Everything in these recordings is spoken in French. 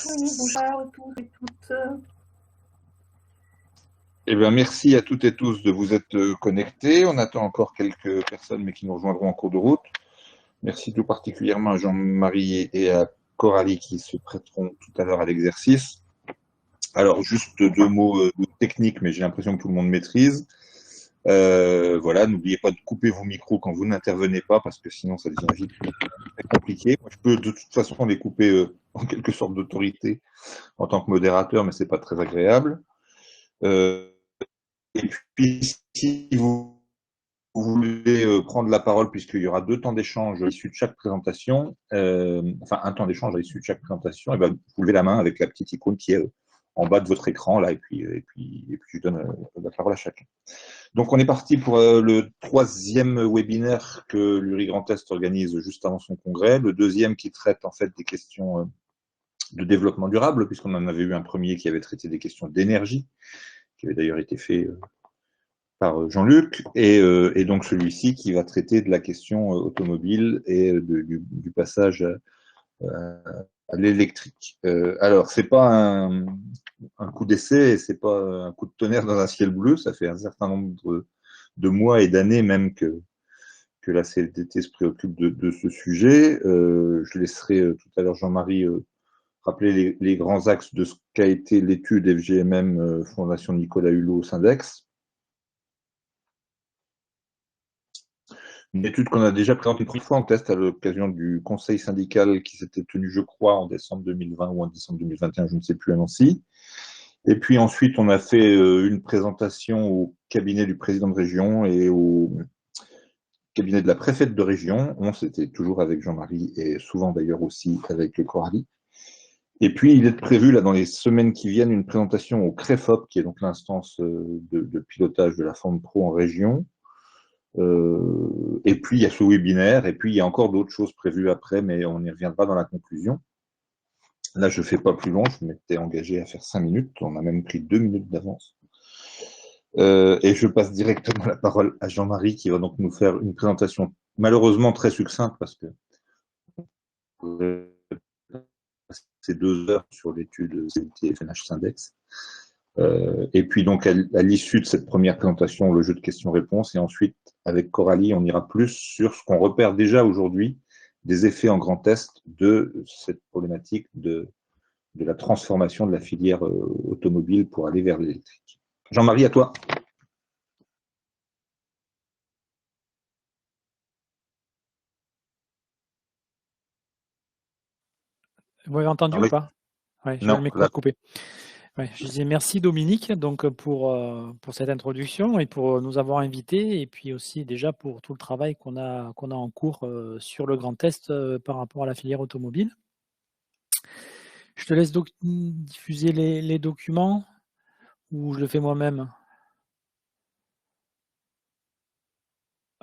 Oui, bonjour à tous et toutes. Eh bien, merci à toutes et tous de vous être connectés. On attend encore quelques personnes, mais qui nous rejoindront en cours de route. Merci tout particulièrement à Jean-Marie et à Coralie qui se prêteront tout à l'heure à l'exercice. Alors, juste deux mots techniques, mais j'ai l'impression que tout le monde maîtrise. Voilà, n'oubliez pas de couper vos micros quand vous n'intervenez pas, parce que sinon ça devient vite très compliqué. Moi, je peux de toute façon les couper en quelque sorte d'autorité en tant que modérateur, mais c'est pas très agréable. Et puis, si vous voulez prendre la parole, puisqu'il y aura 2 temps d'échange à l'issue de chaque présentation, enfin un temps d'échange à l'issue de chaque présentation, et ben, vous levez la main avec la petite icône qui est en bas de votre écran, là, et puis je donne la parole à chacun. Donc, on est parti pour le 3e webinaire que l'URI Grand Est organise juste avant son congrès, le 2e qui traite en fait des questions de développement durable, puisqu'on en avait eu un premier qui avait traité des questions d'énergie, qui avait d'ailleurs été fait par Jean-Luc, et donc celui-ci qui va traiter de la question automobile et du passage à l'électrique. Alors, c'est pas un coup d'essai, et c'est pas un coup de tonnerre dans un ciel bleu, ça fait un certain nombre de mois et d'années même que la CFDT se préoccupe de ce sujet. Je laisserai tout à l'heure Jean-Marie rappeler les grands axes de ce qu'a été l'étude FGMM Fondation Nicolas Hulot Syndex. Une étude qu'on a déjà présentée une première fois en test à l'occasion du conseil syndical qui s'était tenu, je crois, en décembre 2020 ou en décembre 2021, je ne sais plus à Nancy. Et puis ensuite, on a fait une présentation au cabinet du président de région et au cabinet de la préfète de région. C'était toujours avec Jean-Marie et souvent d'ailleurs aussi avec Coralie. Et puis, il est prévu, là, dans les semaines qui viennent, une présentation au CREFOP, qui est donc l'instance de pilotage de la forme pro en région. Et puis, il y a ce webinaire, et puis, il y a encore d'autres choses prévues après, mais on y reviendra dans la conclusion. Là, je ne fais pas plus long, je m'étais engagé à faire 5 minutes, on a même pris 2 minutes d'avance. Et je passe directement la parole à Jean-Marie, qui va donc nous faire une présentation malheureusement très succincte, parce que c'est 2 heures sur l'étude CLT FNH Syndex. Et puis donc à l'issue de cette première présentation, le jeu de questions-réponses, et ensuite avec Coralie, on ira plus sur ce qu'on repère déjà aujourd'hui des effets en grand test de cette problématique de la transformation de la filière automobile pour aller vers l'électrique. Jean-Marie, à toi. Vous m'avez entendu ou pas? Ouais, j'ai le micro coupé. Ouais, je disais merci Dominique donc pour cette introduction et pour nous avoir invités, et puis aussi déjà pour tout le travail qu'on a en cours sur le grand test par rapport à la filière automobile. Je te laisse diffuser les documents ou je le fais moi-même?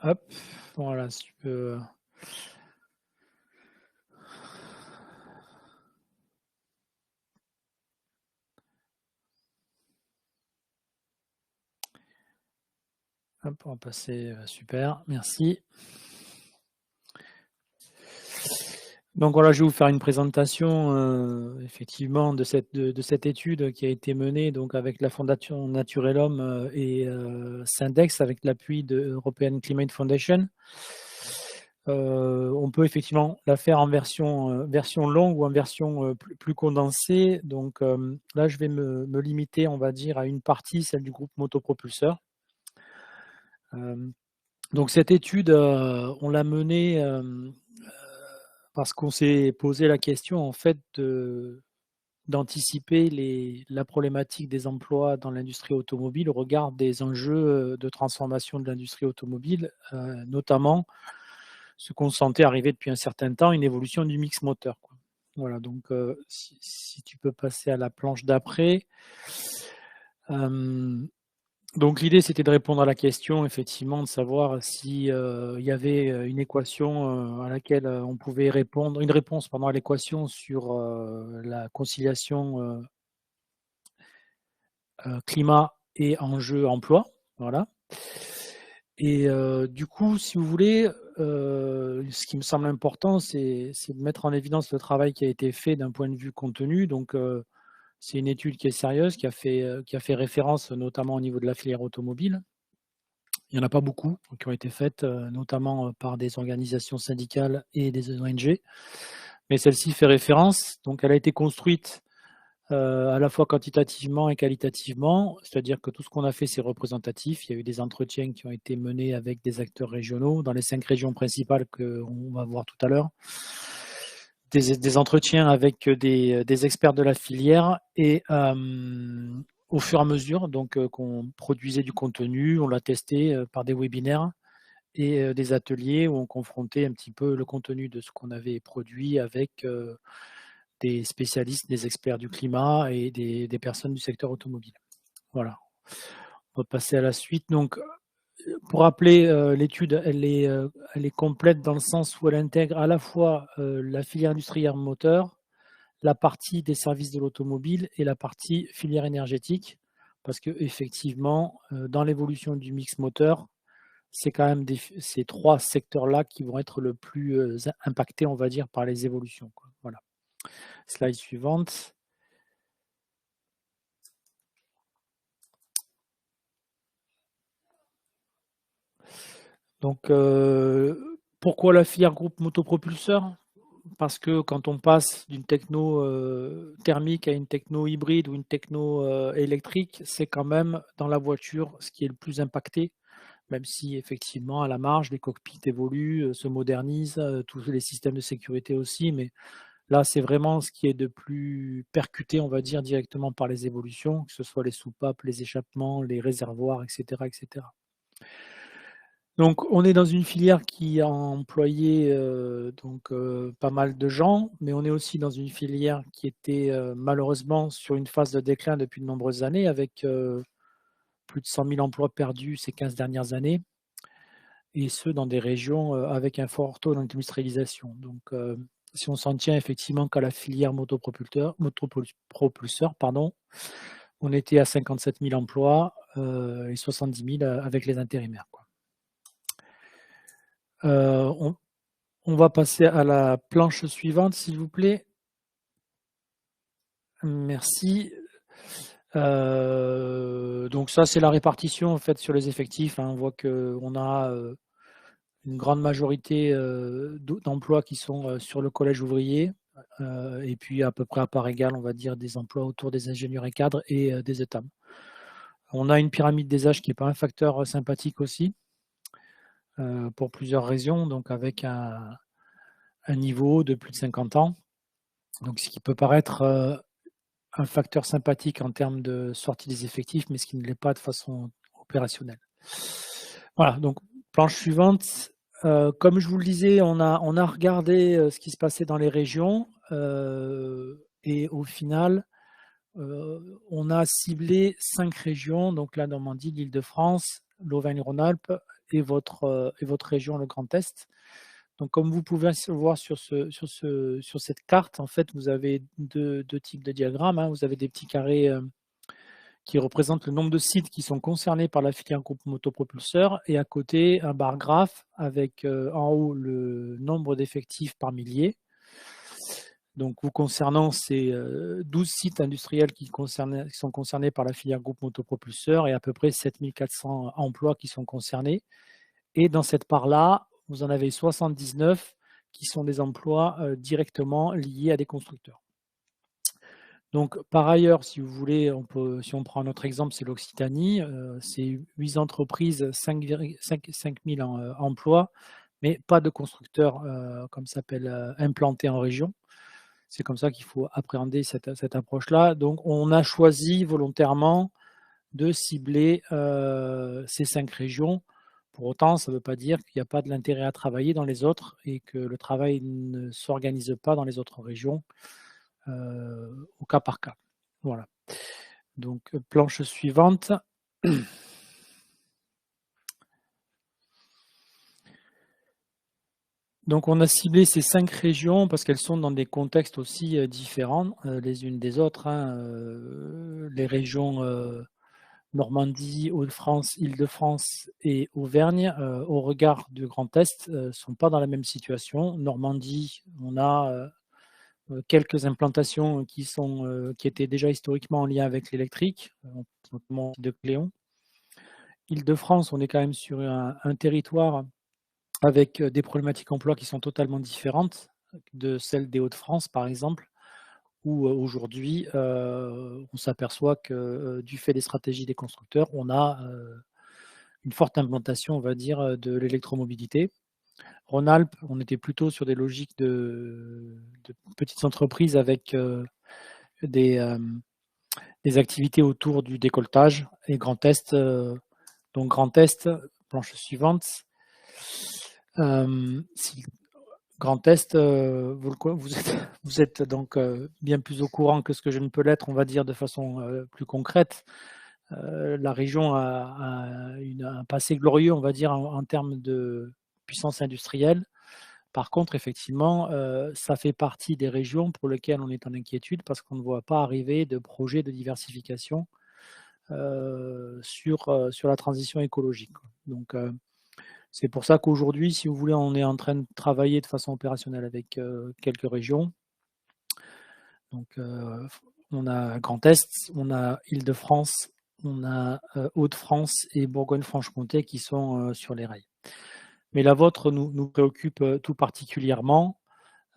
Hop, voilà, si tu peux. Hop, on va passer, super, merci. Donc voilà, je vais vous faire une présentation effectivement de cette étude qui a été menée donc avec la Fondation Naturelhomme et Syndex avec l'appui de European Climate Foundation. On peut effectivement la faire en version longue ou en version plus condensée. Donc là, je vais me limiter, on va dire, à une partie, celle du groupe motopropulseur. Donc cette étude, on l'a menée parce qu'on s'est posé la question en fait d'anticiper la problématique des emplois dans l'industrie automobile au regard des enjeux de transformation de l'industrie automobile, notamment ce qu'on sentait arriver depuis un certain temps, une évolution du mix moteur, quoi. Voilà, donc si tu peux passer à la planche d'après. Donc l'idée, c'était de répondre à la question, effectivement, de savoir si il y avait une équation à laquelle on pouvait répondre, une réponse à l'équation sur la conciliation climat et enjeu emploi. Voilà. Et du coup, si vous voulez, ce qui me semble important, c'est de mettre en évidence le travail qui a été fait d'un point de vue contenu. Donc, c'est une étude qui est sérieuse, qui a fait référence notamment au niveau de la filière automobile. Il n'y en a pas beaucoup qui ont été faites, notamment par des organisations syndicales et des ONG. Mais celle-ci fait référence. Donc, elle a été construite à la fois quantitativement et qualitativement, c'est-à-dire que tout ce qu'on a fait, c'est représentatif. Il y a eu des entretiens qui ont été menés avec des acteurs régionaux dans les 5 régions principales qu'on va voir tout à l'heure. Des entretiens avec des experts de la filière et au fur et à mesure qu'on produisait du contenu, on l'a testé par des webinaires et des ateliers où on confrontait un petit peu le contenu de ce qu'on avait produit avec des spécialistes, des experts du climat et des personnes du secteur automobile. Voilà. On va passer à la suite. Donc, pour rappeler, l'étude, elle est complète dans le sens où elle intègre à la fois la filière industrielle moteur, la partie des services de l'automobile et la partie filière énergétique, parce que effectivement, dans l'évolution du mix moteur, c'est quand même ces 3 secteurs-là qui vont être le plus impactés, on va dire, par les évolutions, quoi. Voilà. Slide suivante. Donc, pourquoi la filière groupe motopropulseur? Parce que quand on passe d'une techno thermique à une techno hybride ou une techno électrique, c'est quand même dans la voiture ce qui est le plus impacté, même si effectivement à la marge, les cockpits évoluent, se modernisent, tous les systèmes de sécurité aussi, mais là, c'est vraiment ce qui est de plus percuté, on va dire, directement par les évolutions, que ce soit les soupapes, les échappements, les réservoirs, etc., etc. Donc, on est dans une filière qui a employé pas mal de gens, mais on est aussi dans une filière qui était malheureusement sur une phase de déclin depuis de nombreuses années, avec plus de 100 000 emplois perdus ces 15 dernières années, et ce, dans des régions avec un fort taux d'industrialisation. Donc, si on s'en tient effectivement qu'à la filière motopropulseur, on était à 57 000 emplois et 70 000 avec les intérimaires, quoi. On va passer à la planche suivante, s'il vous plaît. Merci. Donc ça, c'est la répartition en fait sur les effectifs, hein. On voit qu'on a une grande majorité d'emplois qui sont sur le collège ouvrier, et puis à peu près à part égale, on va dire, des emplois autour des ingénieurs et cadres et des ETAM. On a une pyramide des âges qui n'est pas un facteur sympathique aussi, pour plusieurs raisons, donc avec un niveau de plus de 50 ans. Donc ce qui peut paraître un facteur sympathique en termes de sortie des effectifs, mais ce qui ne l'est pas de façon opérationnelle. Voilà, donc planche suivante. Comme je vous le disais, on a regardé ce qui se passait dans les régions et au final, on a ciblé 5 régions, donc la Normandie, l'Île-de-France, l'Auvergne-Rhône-Alpes et votre région, le Grand Est. Donc, comme vous pouvez le voir sur cette carte, en fait, vous avez deux types de diagrammes, hein. Vous avez des petits carrés qui représentent le nombre de sites qui sont concernés par la filière groupe motopropulseur et à côté, un bar graphe avec en haut le nombre d'effectifs par millier. Donc, vous concernant ces 12 sites industriels qui sont concernés par la filière groupe motopropulseur et à peu près 7400 emplois qui sont concernés. Et dans cette part-là, vous en avez 79 qui sont des emplois directement liés à des constructeurs. Donc, par ailleurs, si vous voulez, si on prend un autre exemple, c'est l'Occitanie. C'est 8 entreprises, 5 000 emplois, mais pas de constructeurs, comme ça s'appelle, implantés en région. C'est comme ça qu'il faut appréhender cette approche-là. Donc, on a choisi volontairement de cibler ces 5 régions. Pour autant, ça ne veut pas dire qu'il n'y a pas de l'intérêt à travailler dans les autres et que le travail ne s'organise pas dans les autres régions au cas par cas. Voilà. Donc, planche suivante. Donc, on a ciblé ces 5 régions parce qu'elles sont dans des contextes aussi différents les unes des autres, hein. Les régions Normandie, Hauts-de-France, Île-de-France et Auvergne, au regard du Grand Est, ne sont pas dans la même situation. Normandie, on a quelques implantations qui étaient déjà historiquement en lien avec l'électrique, notamment de Cléon. Île-de-France, on est quand même sur un territoire avec des problématiques emploi qui sont totalement différentes de celles des Hauts-de-France, par exemple, où aujourd'hui, on s'aperçoit que du fait des stratégies des constructeurs, on a une forte implantation, on va dire, de l'électromobilité. Rhône-Alpes, on était plutôt sur des logiques de petites entreprises avec des activités autour du décolletage. Et Grand Est, donc Grand Est, planche suivante. Grand Est, vous êtes donc bien plus au courant que ce que je ne peux l'être, on va dire de façon plus concrète. La région a un passé glorieux, on va dire, en termes de puissance industrielle. Par contre, effectivement, ça fait partie des régions pour lesquelles on est en inquiétude parce qu'on ne voit pas arriver de projets de diversification sur la transition écologique. Donc, c'est pour ça qu'aujourd'hui, si vous voulez, on est en train de travailler de façon opérationnelle avec quelques régions. Donc, on a Grand Est, on a Île-de-France, on a Hauts-de-France et Bourgogne-Franche-Comté qui sont sur les rails. Mais la vôtre nous préoccupe tout particulièrement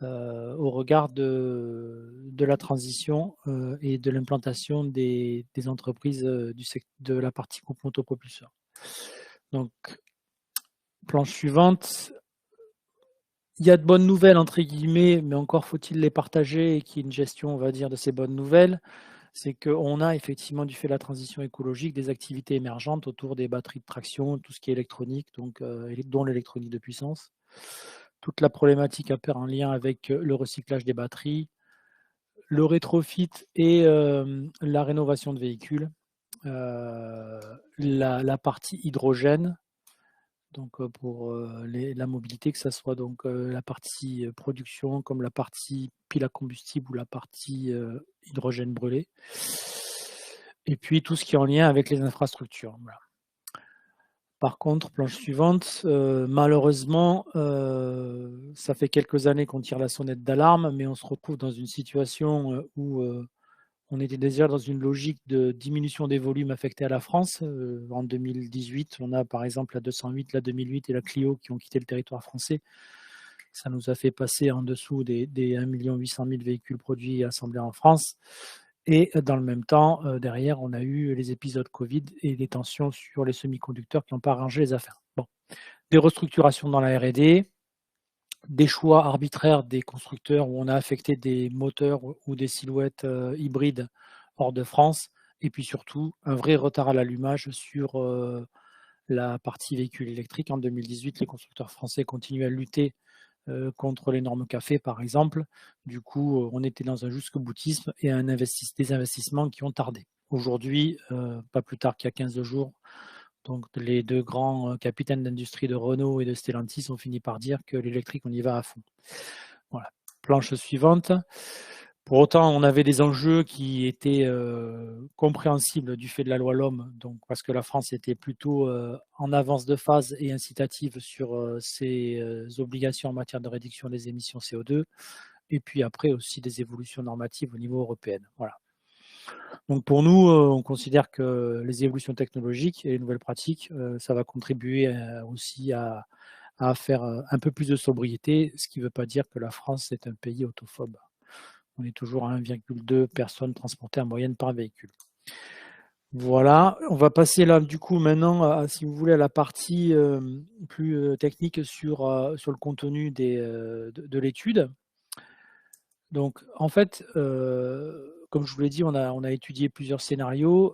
au regard de la transition et de l'implantation des entreprises de la partie groupe motopropulseur. Donc, planche suivante. Il y a de bonnes nouvelles, entre guillemets, mais encore faut-il les partager et qu'il y ait une gestion, on va dire, de ces bonnes nouvelles. C'est qu'on a effectivement, du fait de la transition écologique, des activités émergentes autour des batteries de traction, tout ce qui est électronique, donc, dont l'électronique de puissance. Toute la problématique à faire en lien avec le recyclage des batteries, le rétrofit et la rénovation de véhicules, la partie hydrogène, donc pour la mobilité, que ce soit donc la partie production comme la partie pile à combustible ou la partie hydrogène brûlé. Et puis tout ce qui est en lien avec les infrastructures. Voilà. Par contre, planche suivante, malheureusement, ça fait quelques années qu'on tire la sonnette d'alarme, mais on se retrouve dans une situation où on était déjà dans une logique de diminution des volumes affectés à la France. En 2018, on a par exemple la 208, la 2008 et la Clio qui ont quitté le territoire français. Ça nous a fait passer en dessous des 1 800 000 véhicules produits et assemblés en France. Et dans le même temps, derrière, on a eu les épisodes Covid et les tensions sur les semi-conducteurs qui n'ont pas arrangé les affaires. Bon. Des restructurations dans la R&D, des choix arbitraires des constructeurs où on a affecté des moteurs ou des silhouettes hybrides hors de France, et puis surtout un vrai retard à l'allumage sur la partie véhicule électrique. En 2018, les constructeurs français continuaient à lutter contre les normes CAFE, par exemple. Du coup, on était dans un jusqu'au-boutisme et des investissements qui ont tardé. Aujourd'hui, pas plus tard qu'il y a 15 jours, donc les deux grands capitaines d'industrie de Renault et de Stellantis ont fini par dire que l'électrique, on y va à fond. Voilà. Planche suivante. Pour autant, on avait des enjeux qui étaient compréhensibles du fait de la loi LOM, donc parce que la France était plutôt en avance de phase et incitative sur ses obligations en matière de réduction des émissions CO2, et puis après aussi des évolutions normatives au niveau européen. Voilà. Donc pour nous, on considère que les évolutions technologiques et les nouvelles pratiques, ça va contribuer aussi à faire un peu plus de sobriété, ce qui ne veut pas dire que la France est un pays autophobe. On est toujours à 1,2 personnes transportées en moyenne par véhicule. Voilà, on va passer là du coup maintenant, si vous voulez, à la partie plus technique sur le contenu de l'étude. Donc en fait, comme je vous l'ai dit, on a étudié plusieurs scénarios,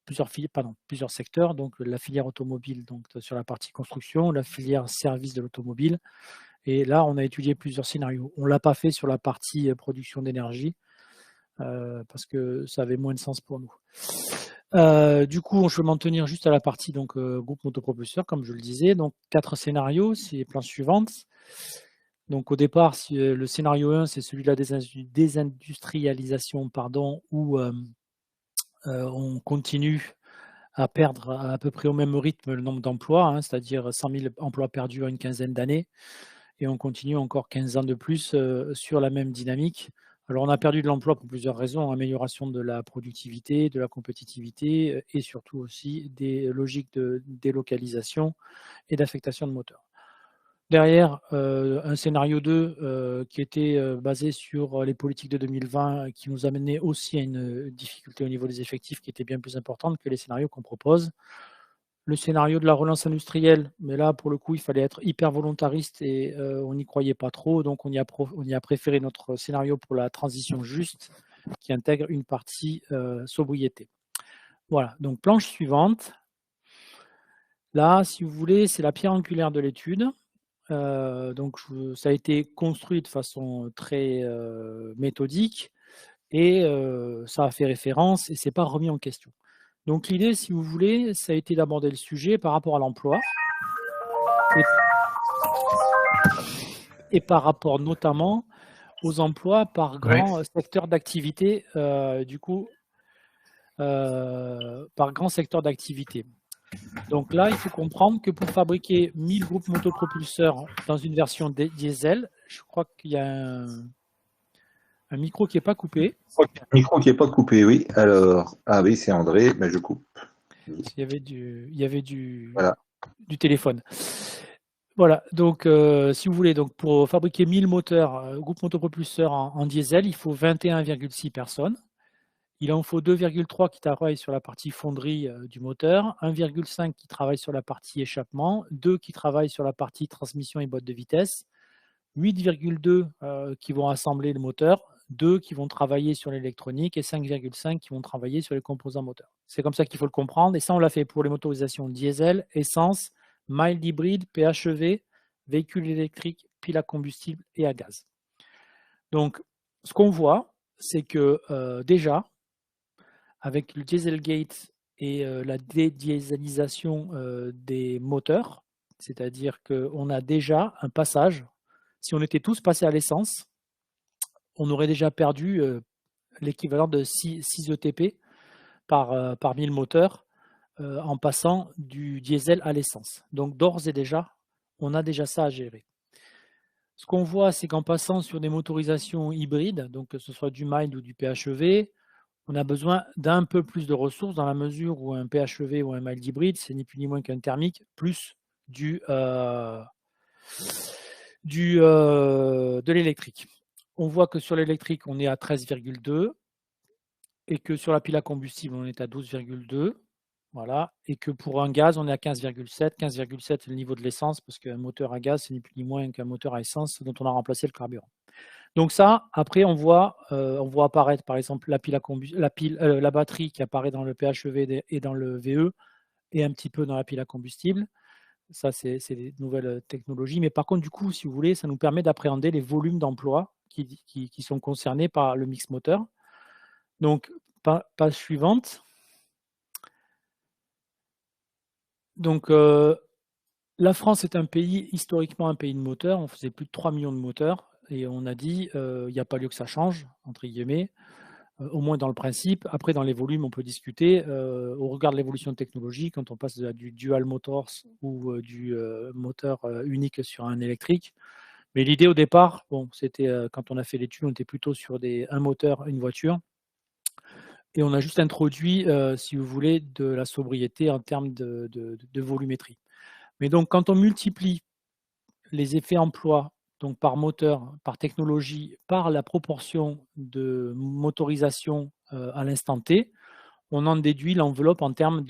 plusieurs secteurs, donc la filière automobile donc, sur la partie construction, la filière service de l'automobile. Et là, on a étudié plusieurs scénarios. On ne l'a pas fait sur la partie production d'énergie parce que ça avait moins de sens pour nous. Du coup, je vais m'en tenir juste à la partie donc, groupe motopropulseur, comme je le disais. Donc, 4 scénarios, c'est les plans suivantes. Donc, au départ, le scénario 1, c'est celui de la désindustrialisation, où on continue à perdre à peu près au même rythme le nombre d'emplois, hein, c'est-à-dire 100 000 emplois perdus en une quinzaine d'années. Et on continue encore 15 ans de plus sur la même dynamique. Alors, on a perdu de l'emploi pour plusieurs raisons, amélioration de la productivité, de la compétitivité et surtout aussi des logiques de délocalisation et d'affectation de moteurs. Derrière, un scénario 2 qui était basé sur les politiques de 2020 qui nous amenait aussi à une difficulté au niveau des effectifs qui était bien plus importante que les scénarios qu'on propose. Le scénario de la relance industrielle, mais là, pour le coup, il fallait être hyper volontariste et on n'y croyait pas trop. Donc, on y a préféré notre scénario pour la transition juste qui intègre une partie sobriété. Voilà, donc planche suivante. Là, si vous voulez, c'est la pierre angulaire de l'étude. Donc, ça a été construit de façon très méthodique et ça a fait référence et ce n'est pas remis en question. Donc, l'idée, si vous voulez, ça a été d'aborder le sujet par rapport à l'emploi et par rapport notamment aux emplois par grand secteur d'activité, par grand secteur d'activité. Donc là, il faut comprendre que pour fabriquer 1000 groupes motopropulseurs dans une version diesel, je crois qu'il y a un micro qui n'est pas coupé. Un micro qui n'est pas coupé, oui. Alors, ah oui, c'est André, mais je coupe. Il y avait du téléphone. Voilà, donc si vous voulez, donc pour fabriquer 1000 moteurs, groupes motopropulseurs en diesel, il faut 21,6 personnes. Il en faut 2,3 qui travaillent sur la partie fonderie du moteur, 1,5 qui travaillent sur la partie échappement, 2 qui travaillent sur la partie transmission et boîte de vitesse, 8,2 qui vont assembler le moteur, 2 qui vont travailler sur l'électronique et 5,5 qui vont travailler sur les composants moteurs. C'est comme ça qu'il faut le comprendre. Et ça, on l'a fait pour les motorisations diesel, essence, mild hybride, PHEV, véhicules électriques, piles à combustible et à gaz. Donc, ce qu'on voit, c'est que déjà, avec le Dieselgate et la dédiésalisation des moteurs, c'est-à-dire qu'on a déjà un passage. Si on était tous passés à l'essence, on aurait déjà perdu l'équivalent de 6 ETP par 1000 moteurs en passant du diesel à l'essence. Donc d'ores et déjà, on a déjà ça à gérer. Ce qu'on voit, c'est qu'en passant sur des motorisations hybrides, donc que ce soit du mild ou du PHEV, on a besoin d'un peu plus de ressources dans la mesure où un PHEV ou un mild hybride, c'est ni plus ni moins qu'un thermique plus de l'électrique. On voit que sur l'électrique, on est à 13,2 et que sur la pile à combustible, on est à 12,2. Voilà, et que pour un gaz, on est à 15,7. 15,7, c'est le niveau de l'essence, parce qu'un moteur à gaz, c'est ni plus ni moins qu'un moteur à essence dont on a remplacé le carburant. Donc ça, après, on voit apparaître, par exemple, la batterie qui apparaît dans le PHEV et dans le VE, et un petit peu dans la pile à combustible. Ça, c'est des nouvelles technologies. Mais par contre, du coup, si vous voulez, ça nous permet d'appréhender les volumes d'emploi qui sont concernés par le mix moteur. Donc, page suivante. Donc, la France est historiquement un pays de moteurs. On faisait plus de 3 millions de moteurs. Et on a dit, il n'y a pas lieu que ça change, entre guillemets, au moins dans le principe. Après, dans les volumes, on peut discuter. Au regard de l'évolution technologique, quand on passe du dual motors ou du moteur unique sur un électrique. Mais l'idée au départ, bon, c'était quand on a fait l'étude, on était plutôt sur un moteur, une voiture. Et on a juste introduit, si vous voulez, de la sobriété en termes de volumétrie. Mais donc, quand on multiplie les effets emploi, donc par moteur, par technologie, par la proportion de motorisation à l'instant T, on en déduit l'enveloppe en termes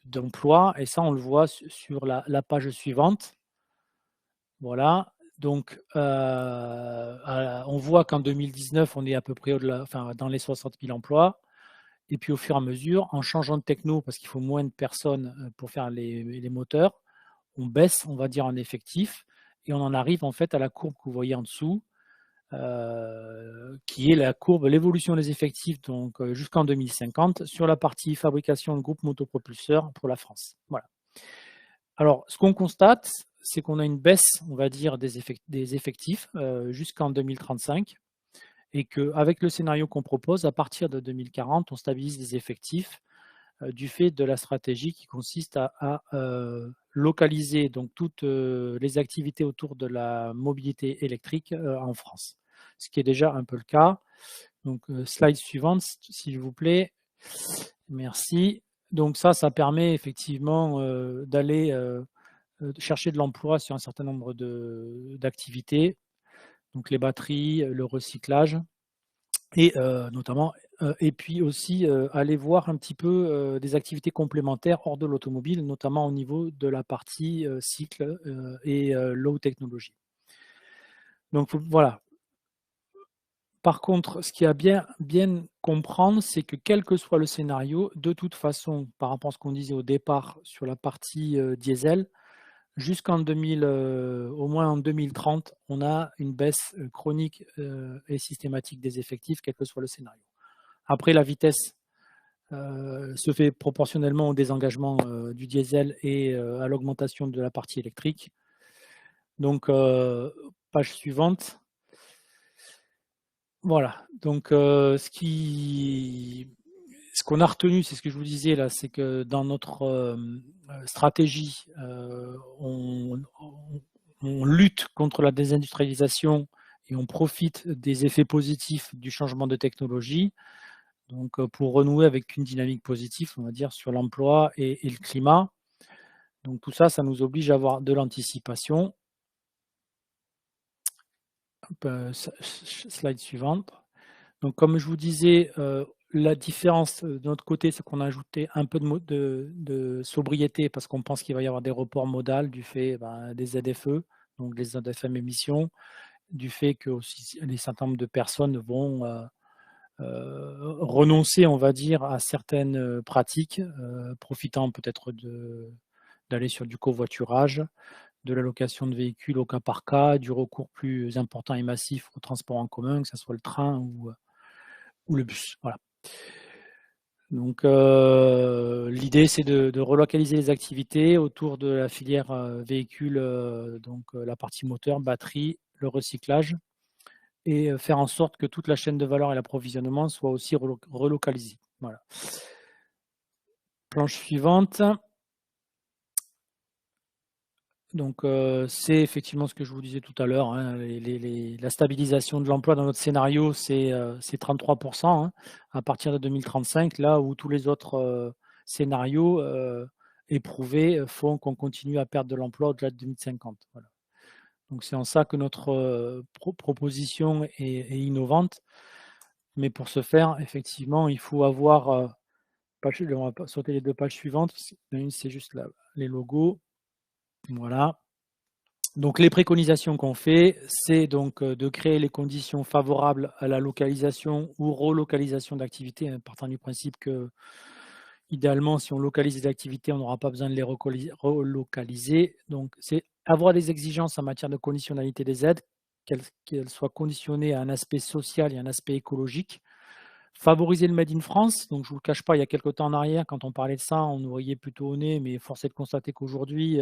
d'emploi. Et ça, on le voit sur la page suivante. Voilà. Donc, on voit qu'en 2019, on est à peu près dans les 60 000 emplois. Et puis, au fur et à mesure, en changeant de techno, parce qu'il faut moins de personnes pour faire les moteurs, on baisse, on va dire, en effectif. Et on en arrive, en fait, à la courbe que vous voyez en dessous, qui est la courbe, l'évolution des effectifs donc jusqu'en 2050 sur la partie fabrication de groupes motopropulseurs pour la France. Voilà. Alors, ce qu'on constate, c'est qu'on a une baisse, on va dire, des effectifs jusqu'en 2035 et qu'avec le scénario qu'on propose, à partir de 2040, on stabilise les effectifs du fait de la stratégie qui consiste à localiser donc toutes les activités autour de la mobilité électrique en France, ce qui est déjà un peu le cas. Donc, slide suivante, s'il vous plaît. Merci. Donc ça permet effectivement d'aller chercher de l'emploi sur un certain nombre d'activités, donc les batteries, le recyclage, et notamment, et puis aussi aller voir un petit peu des activités complémentaires hors de l'automobile, notamment au niveau de la partie cycle et low technologie. Donc voilà. Par contre, ce qu'il y a bien comprendre, c'est que quel que soit le scénario, de toute façon, par rapport à ce qu'on disait au départ sur la partie diesel, jusqu'en au moins en 2030, on a une baisse chronique et systématique des effectifs, quel que soit le scénario. Après, la vitesse se fait proportionnellement au désengagement du diesel et à l'augmentation de la partie électrique. Donc, page suivante. Voilà, donc ce qu'on a retenu, c'est ce que je vous disais là, c'est que dans notre stratégie, on lutte contre la désindustrialisation et on profite des effets positifs du changement de technologie, donc pour renouer avec une dynamique positive, on va dire, sur l'emploi et le climat. Donc tout ça, ça nous oblige à avoir de l'anticipation. Slide suivante. Donc, comme je vous disais, la différence de notre côté, c'est qu'on a ajouté un peu de sobriété parce qu'on pense qu'il va y avoir des reports modaux du fait des ZFE, donc les ZFM émissions, du fait que aussi un certain nombre de personnes vont renoncer, on va dire, à certaines pratiques, profitant peut-être d'aller sur du covoiturage, de la location de véhicules au cas par cas, du recours plus important et massif au transport en commun, que ce soit le train ou le bus. Voilà. Donc l'idée c'est de relocaliser les activités autour de la filière véhicule, donc la partie moteur, batterie, le recyclage, et faire en sorte que toute la chaîne de valeur et l'approvisionnement soit aussi relocalisée. Voilà. Planche suivante. Donc, c'est effectivement ce que je vous disais tout à l'heure, hein, la stabilisation de l'emploi dans notre scénario, c'est 33% hein, à partir de 2035, là où tous les autres scénarios éprouvés font qu'on continue à perdre de l'emploi au-delà de 2050. Voilà. Donc, c'est en ça que notre proposition est innovante. Mais pour ce faire, effectivement, il faut avoir... on va sauter les deux pages suivantes. Une, c'est juste les logos. Voilà. Donc les préconisations qu'on fait, c'est donc de créer les conditions favorables à la localisation ou relocalisation d'activités, hein, partant du principe que, idéalement, si on localise des activités, on n'aura pas besoin de les relocaliser. Donc c'est avoir des exigences en matière de conditionnalité des aides, qu'elles soient conditionnées à un aspect social et un aspect écologique. Favoriser le Made in France, donc je ne vous le cache pas, il y a quelques temps en arrière, quand on parlait de ça, on nous riait plutôt au nez, mais force est de constater qu'aujourd'hui,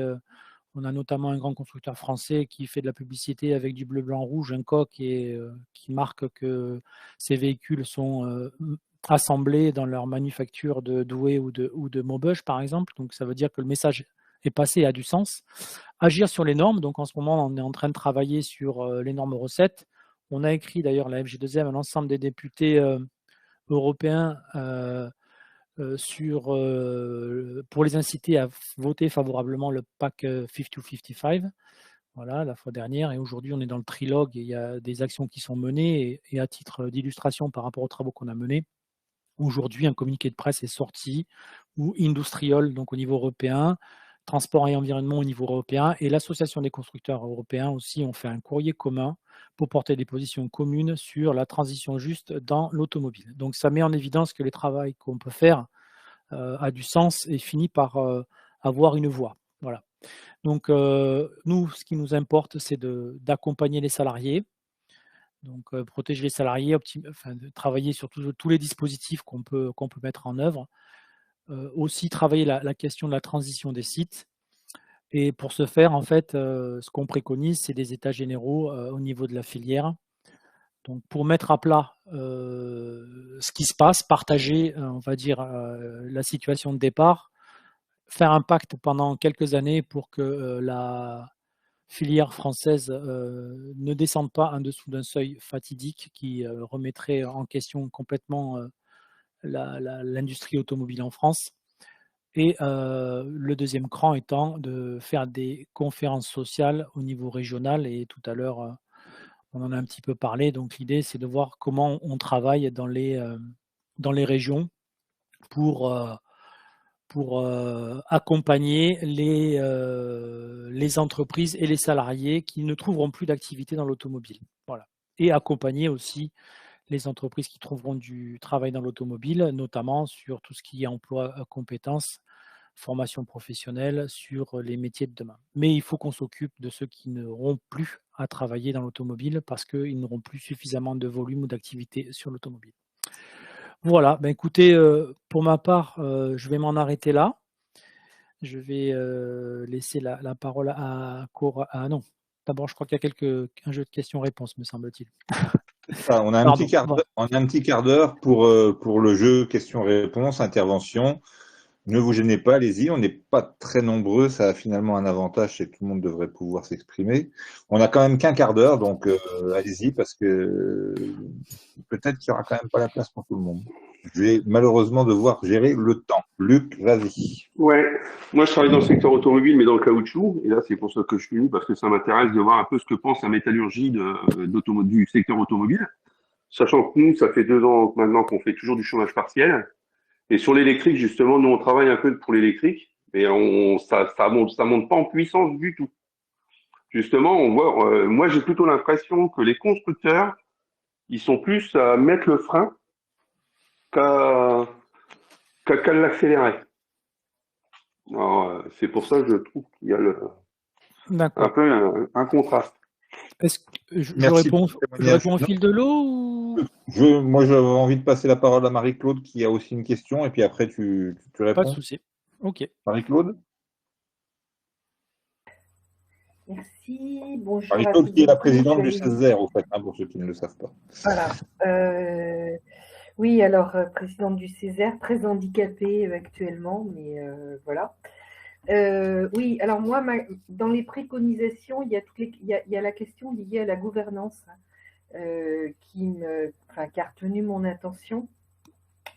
on a notamment un grand constructeur français qui fait de la publicité avec du bleu, blanc, rouge, un coq, et qui marque que ces véhicules sont assemblés dans leur manufacture de Douai ou de Maubeuge, par exemple. Donc ça veut dire que le message est passé et a du sens. Agir sur les normes. Donc en ce moment, on est en train de travailler sur les normes recettes. On a écrit d'ailleurs la FG2M à l'ensemble des députés européens pour les inciter à voter favorablement le PAC Fit to 55, voilà, la fois dernière. Et aujourd'hui, on est dans le trilogue et il y a des actions qui sont menées. Et à titre d'illustration par rapport aux travaux qu'on a menés, aujourd'hui, un communiqué de presse est sorti où Industrial, donc au niveau européen, Transport et Environnement au niveau européen, et l'Association des constructeurs européens aussi ont fait un courrier commun pour porter des positions communes sur la transition juste dans l'automobile. Donc ça met en évidence que les travaux qu'on peut faire a du sens et finit par avoir une voix. Voilà. Donc nous, ce qui nous importe, c'est d'accompagner les salariés, donc protéger les salariés, travailler sur tous les dispositifs qu'on peut mettre en œuvre. Aussi travailler la question de la transition des sites. Et pour ce faire, en fait, ce qu'on préconise, c'est des états généraux au niveau de la filière, Donc, pour mettre à plat ce qui se passe, partager, on va dire, la situation de départ, faire un pacte pendant quelques années pour que la filière française ne descende pas en dessous d'un seuil fatidique qui remettrait en question complètement l'industrie automobile en France. Et le deuxième cran étant de faire des conférences sociales au niveau régional. Et tout à l'heure, on en a un petit peu parlé. Donc l'idée, c'est de voir comment on travaille dans les régions pour accompagner les entreprises et les salariés qui ne trouveront plus d'activité dans l'automobile. Voilà. Et accompagner aussi les entreprises qui trouveront du travail dans l'automobile, notamment sur tout ce qui est emploi à compétences, formation professionnelle, sur les métiers de demain. Mais il faut qu'on s'occupe de ceux qui n'auront plus à travailler dans l'automobile parce qu'ils n'auront plus suffisamment de volume ou d'activité sur l'automobile. Voilà, ben écoutez, pour ma part, je vais m'en arrêter là. Je vais laisser la parole à Cora. Ah non, d'abord, je crois qu'il y a un jeu de questions-réponses, me semble-t-il. On a un petit quart d'heure pour le jeu questions-réponses, intervention. Ne vous gênez pas, allez-y. On n'est pas très nombreux, ça a finalement un avantage, c'est que tout le monde devrait pouvoir s'exprimer. On a quand même qu'un quart d'heure, donc allez-y, parce que peut-être qu'il n'y aura quand même pas la place pour tout le monde. Je vais malheureusement devoir gérer le temps. Luc, vas-y. Ouais, moi je travaille dans le secteur automobile, mais dans le caoutchouc, et là c'est pour ça que je suis venu, parce que ça m'intéresse de voir un peu ce que pense la métallurgie du secteur automobile, sachant que nous, ça fait 2 ans maintenant qu'on fait toujours du chômage partiel, et sur l'électrique, justement, nous on travaille un peu pour l'électrique, mais ça monte pas en puissance du tout. Justement, on voit, moi j'ai plutôt l'impression que les constructeurs, ils sont plus à mettre le frein qu'à l'accélérer. Alors, c'est pour ça que je trouve qu'il y a un peu un contraste. Est-ce que je réponds au fil de l'eau ou... Moi, j'avais envie de passer la parole à Marie-Claude qui a aussi une question, et puis après, tu réponds. Pas de souci. Ok. Marie-Claude. Merci. Bonjour. Marie-Claude qui est la présidente du CESER, au fait, pour ceux qui ne le savent pas. Voilà. Oui, alors, présidente du CESER, très handicapée actuellement, mais voilà. Oui, alors moi, dans les préconisations, il y a la question liée à la gouvernance qui a retenu mon attention.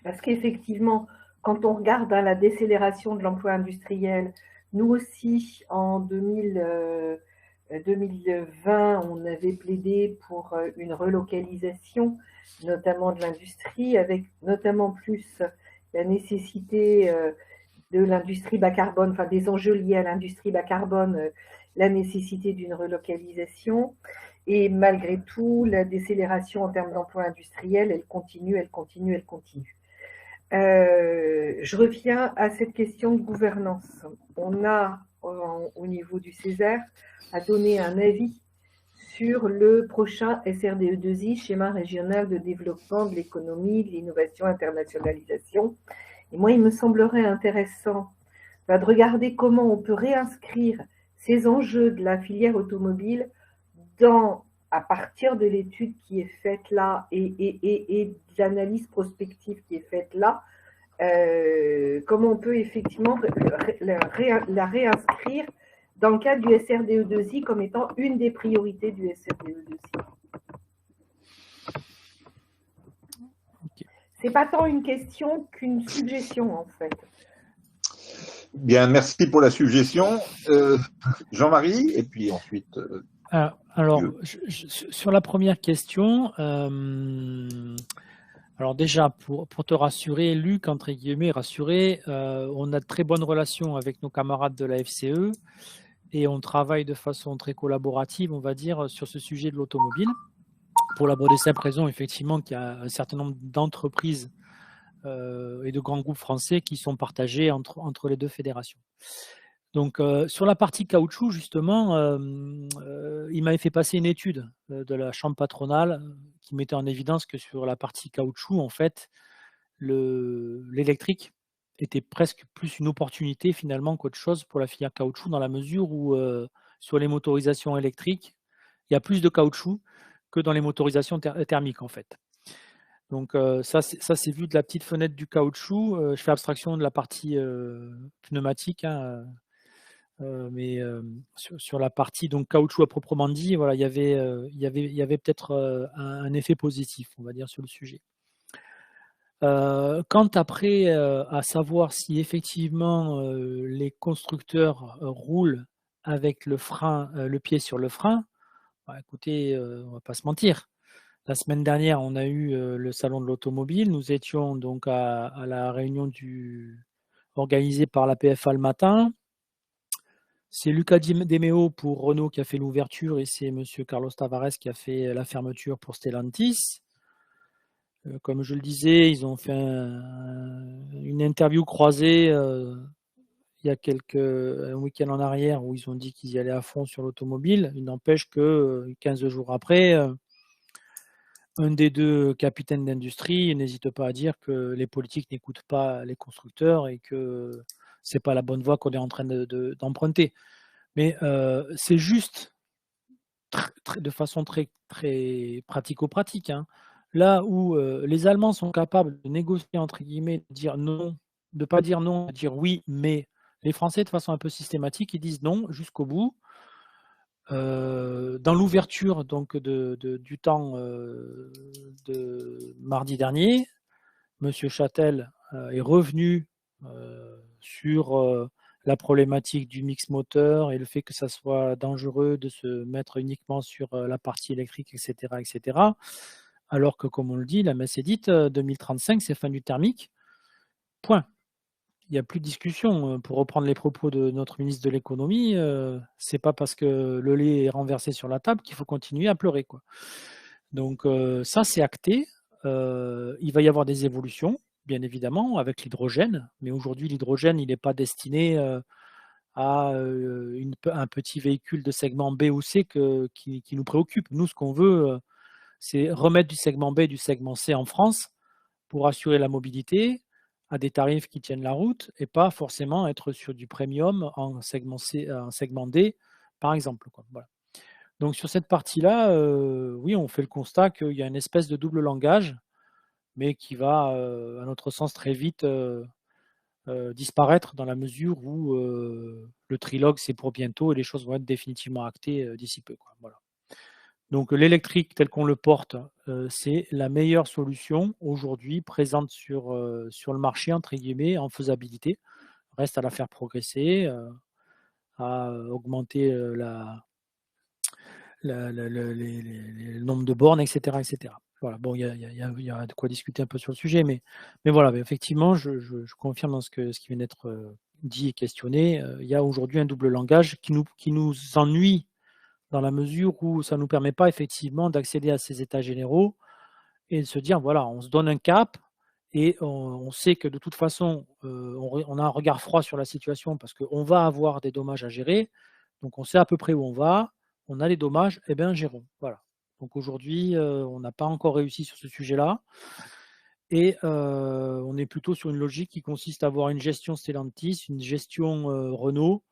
Parce qu'effectivement, quand on regarde la décélération de l'emploi industriel, nous aussi, en 2020, on avait plaidé pour une relocalisation, notamment de l'industrie, avec notamment plus la nécessité de l'industrie bas carbone, enfin des enjeux liés à l'industrie bas carbone, la nécessité d'une relocalisation. Et malgré tout, la décélération en termes d'emploi industriel, elle continue. Je reviens à cette question de gouvernance. On a, au niveau du CESER, à donner un avis sur le prochain SRDE2I, schéma régional de développement de l'économie, de l'innovation, internationalisation. Et moi, il me semblerait intéressant de regarder comment on peut réinscrire ces enjeux de la filière automobile à partir de l'étude qui est faite là et de l'analyse prospective qui est faite là, comment on peut effectivement la réinscrire dans le cadre du SRDE2I comme étant une des priorités du SRDE2I. C'est pas tant une question qu'une suggestion, en fait. Bien, merci pour la suggestion. Jean-Marie, et puis ensuite... Alors, sur la première question, alors déjà, pour te rassurer, Luc, entre guillemets, rassurer, on a de très bonnes relations avec nos camarades de la FCE et on travaille de façon très collaborative, on va dire, sur ce sujet de l'automobile. Pour la bonne et simple raison, effectivement, qu'il y a un certain nombre d'entreprises et de grands groupes français qui sont partagés entre les deux fédérations. Donc, sur la partie caoutchouc, justement, il m'avait fait passer une étude de la chambre patronale qui mettait en évidence que sur la partie caoutchouc, en fait, l'électrique était presque plus une opportunité finalement qu'autre chose pour la filière caoutchouc, dans la mesure où sur les motorisations électriques, il y a plus de caoutchouc que dans les motorisations thermiques en fait. Donc ça c'est vu de la petite fenêtre du caoutchouc. Je fais abstraction de la partie pneumatique, hein, mais sur la partie donc caoutchouc à proprement dit, voilà, il y avait peut-être un effet positif, on va dire, sur le sujet. Quant après à savoir si effectivement les constructeurs roulent avec le frein, le pied sur le frein, bah, écoutez, on va pas se mentir. La semaine dernière, on a eu le salon de l'automobile. Nous étions donc à la réunion organisée par la PFA le matin. C'est Luca De Meo pour Renault qui a fait l'ouverture et c'est monsieur Carlos Tavares qui a fait la fermeture pour Stellantis. Comme je le disais, ils ont fait une interview croisée il y a un week-end en arrière où ils ont dit qu'ils y allaient à fond sur l'automobile. Il n'empêche que 15 jours après, un des deux capitaines d'industrie n'hésite pas à dire que les politiques n'écoutent pas les constructeurs et que ce n'est pas la bonne voie qu'on est en train d'emprunter. Mais c'est juste de façon très, très pratico-pratique. Hein. Là où les Allemands sont capables de négocier, entre guillemets, de dire non, de ne pas dire non, de dire oui, mais les Français, de façon un peu systématique, ils disent non jusqu'au bout. Dans l'ouverture donc du temps de mardi dernier, M. Châtel est revenu sur la problématique du mix moteur et le fait que ça soit dangereux de se mettre uniquement sur la partie électrique, etc., etc. Alors que, comme on le dit, la messe est dite, 2035, c'est fin du thermique. Point. Il n'y a plus de discussion. Pour reprendre les propos de notre ministre de l'économie, c'est pas parce que le lait est renversé sur la table qu'il faut continuer à pleurer, quoi. Donc ça, c'est acté. Il va y avoir des évolutions, bien évidemment, avec l'hydrogène. Mais aujourd'hui, l'hydrogène, il n'est pas destiné à un petit véhicule de segment B ou C qui nous préoccupe. Nous, ce qu'on veut, c'est remettre du segment B et du segment C en France pour assurer la mobilité à des tarifs qui tiennent la route et pas forcément être sur du premium en segment C, en segment D, par exemple. Quoi. Voilà. Donc sur cette partie-là, oui, on fait le constat qu'il y a une espèce de double langage, mais qui va, à notre sens, très vite disparaître dans la mesure où le trilogue, c'est pour bientôt et les choses vont être définitivement actées d'ici peu. Quoi. Voilà. Donc l'électrique tel qu'on le porte, c'est la meilleure solution aujourd'hui présente sur le marché, entre guillemets, en faisabilité. Reste à la faire progresser, à augmenter le nombre de bornes, etc. etc. Voilà. Bon, il y a de quoi discuter un peu sur le sujet, mais voilà, mais effectivement, je confirme dans ce qui vient d'être dit et questionné. Il y a aujourd'hui un double langage qui nous ennuie dans la mesure où ça ne nous permet pas effectivement d'accéder à ces états généraux et de se dire, voilà, on se donne un cap et on sait que de toute façon, on a un regard froid sur la situation parce qu'on va avoir des dommages à gérer. Donc, on sait à peu près où on va, on a les dommages, eh bien, gérons. Voilà. Donc, aujourd'hui, on n'a pas encore réussi sur ce sujet-là. Et on est plutôt sur une logique qui consiste à avoir une gestion Stellantis, une gestion Renault,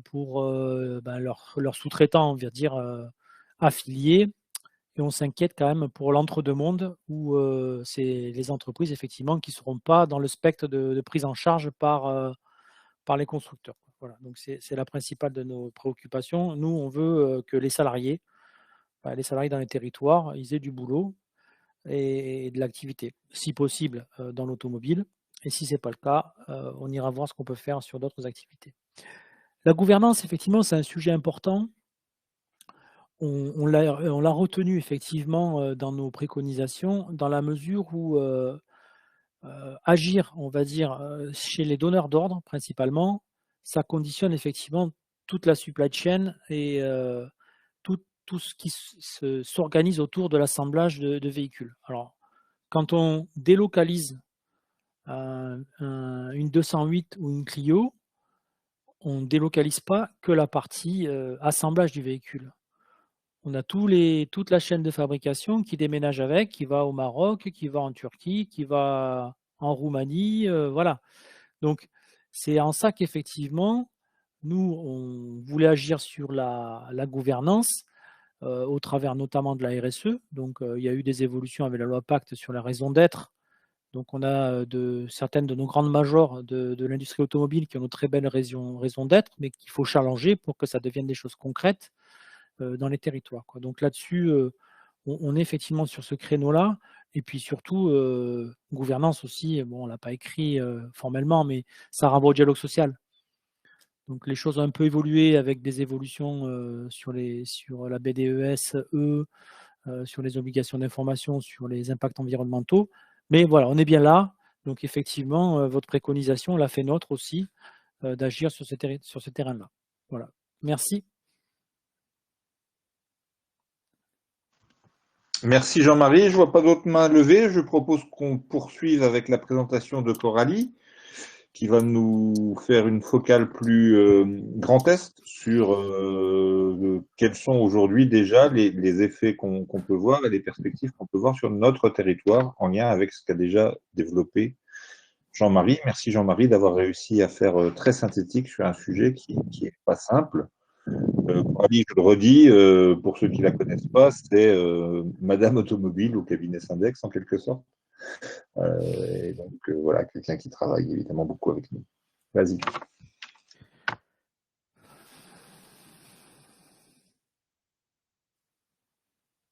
pour leurs sous-traitants, on va dire, affiliés. Et on s'inquiète quand même pour l'entre-deux-mondes où c'est les entreprises, effectivement, qui ne seront pas dans le spectre de prise en charge par les constructeurs. Voilà, donc c'est la principale de nos préoccupations. Nous, on veut que les salariés dans les territoires, ils aient du boulot et de l'activité, si possible dans l'automobile. Et si ce n'est pas le cas, on ira voir ce qu'on peut faire sur d'autres activités. La gouvernance, effectivement, c'est un sujet important. On l'a retenu effectivement dans nos préconisations, dans la mesure où agir, on va dire, chez les donneurs d'ordre principalement, ça conditionne effectivement toute la supply chain et tout ce qui s'organise autour de l'assemblage de véhicules. Alors, quand on délocalise une 208 ou une Clio, on ne délocalise pas que la partie assemblage du véhicule. On a toute la chaîne de fabrication qui déménage avec, qui va au Maroc, qui va en Turquie, qui va en Roumanie, voilà. Donc, c'est en ça qu'effectivement, nous, on voulait agir sur la gouvernance au travers notamment de la RSE. Donc, il y a eu des évolutions avec la loi Pacte sur la raison d'être. Donc, on a certaines de nos grandes majors de l'industrie automobile qui ont de très belles raisons d'être, mais qu'il faut challenger pour que ça devienne des choses concrètes dans les territoires, quoi. Donc là-dessus, on est effectivement sur ce créneau-là. Et puis surtout, gouvernance aussi, bon, on ne l'a pas écrit formellement, mais ça renvoie au dialogue social. Donc les choses ont un peu évolué avec des évolutions sur la BDES, sur les obligations d'information, sur les impacts environnementaux. Mais voilà, on est bien là. Donc effectivement, votre préconisation, on l'a fait nôtre aussi, d'agir sur ce terrain-là. Voilà. Merci. Merci Jean-Marie. Je ne vois pas d'autres mains levées. Je propose qu'on poursuive avec la présentation de Coralie, qui va nous faire une focale plus Grand Est sur quels sont aujourd'hui déjà les effets qu'on peut voir et les perspectives qu'on peut voir sur notre territoire en lien avec ce qu'a déjà développé Jean-Marie. Merci Jean-Marie d'avoir réussi à faire très synthétique sur un sujet qui n'est pas simple. Coralie, je le redis, pour ceux qui ne la connaissent pas, c'est Madame Automobile au cabinet Syndex en quelque sorte. Et donc voilà, quelqu'un qui travaille évidemment beaucoup avec nous. Vas-y.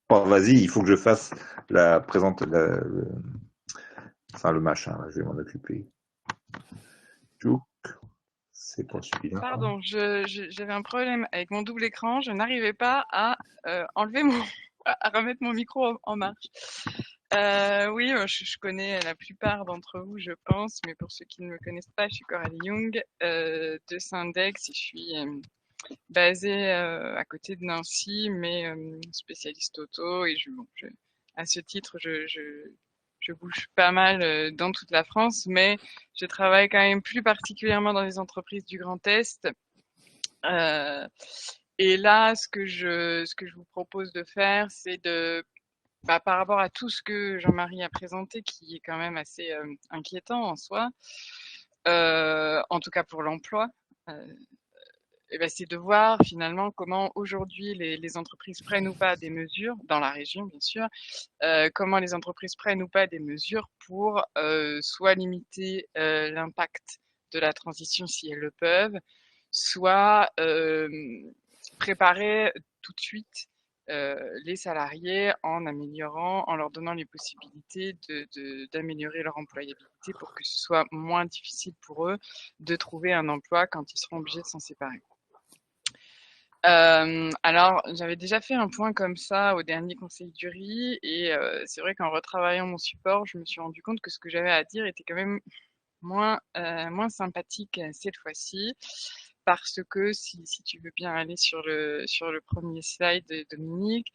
Oh, vas-y, il faut que je fasse la enfin le machin, je vais m'en occuper. C'est pas celui-là. Pardon, j'avais un problème avec mon double écran, je n'arrivais pas à enlever à remettre mon micro en marche. Oui, je connais la plupart d'entre vous, je pense, mais pour ceux qui ne me connaissent pas, je suis Coralie Young de Syndex et je suis basée à côté de Nancy, mais spécialiste auto et à ce titre, je bouge pas mal dans toute la France, mais je travaille quand même plus particulièrement dans les entreprises du Grand Est. Et là, ce que je vous propose de faire, c'est par rapport à tout ce que Jean-Marie a présenté, qui est quand même assez inquiétant en soi, en tout cas pour l'emploi, c'est de voir finalement comment aujourd'hui les entreprises prennent ou pas des mesures, dans la région bien sûr, comment les entreprises prennent ou pas des mesures pour soit limiter l'impact de la transition si elles le peuvent, soit préparer tout de suite les salariés en leur donnant les possibilités d'améliorer leur employabilité pour que ce soit moins difficile pour eux de trouver un emploi quand ils seront obligés de s'en séparer. Alors, j'avais déjà fait un point comme ça au dernier Conseil du Riz et c'est vrai qu'en retravaillant mon support, je me suis rendu compte que ce que j'avais à dire était quand même moins sympathique cette fois-ci, parce que si tu veux bien aller sur le premier slide de Dominique,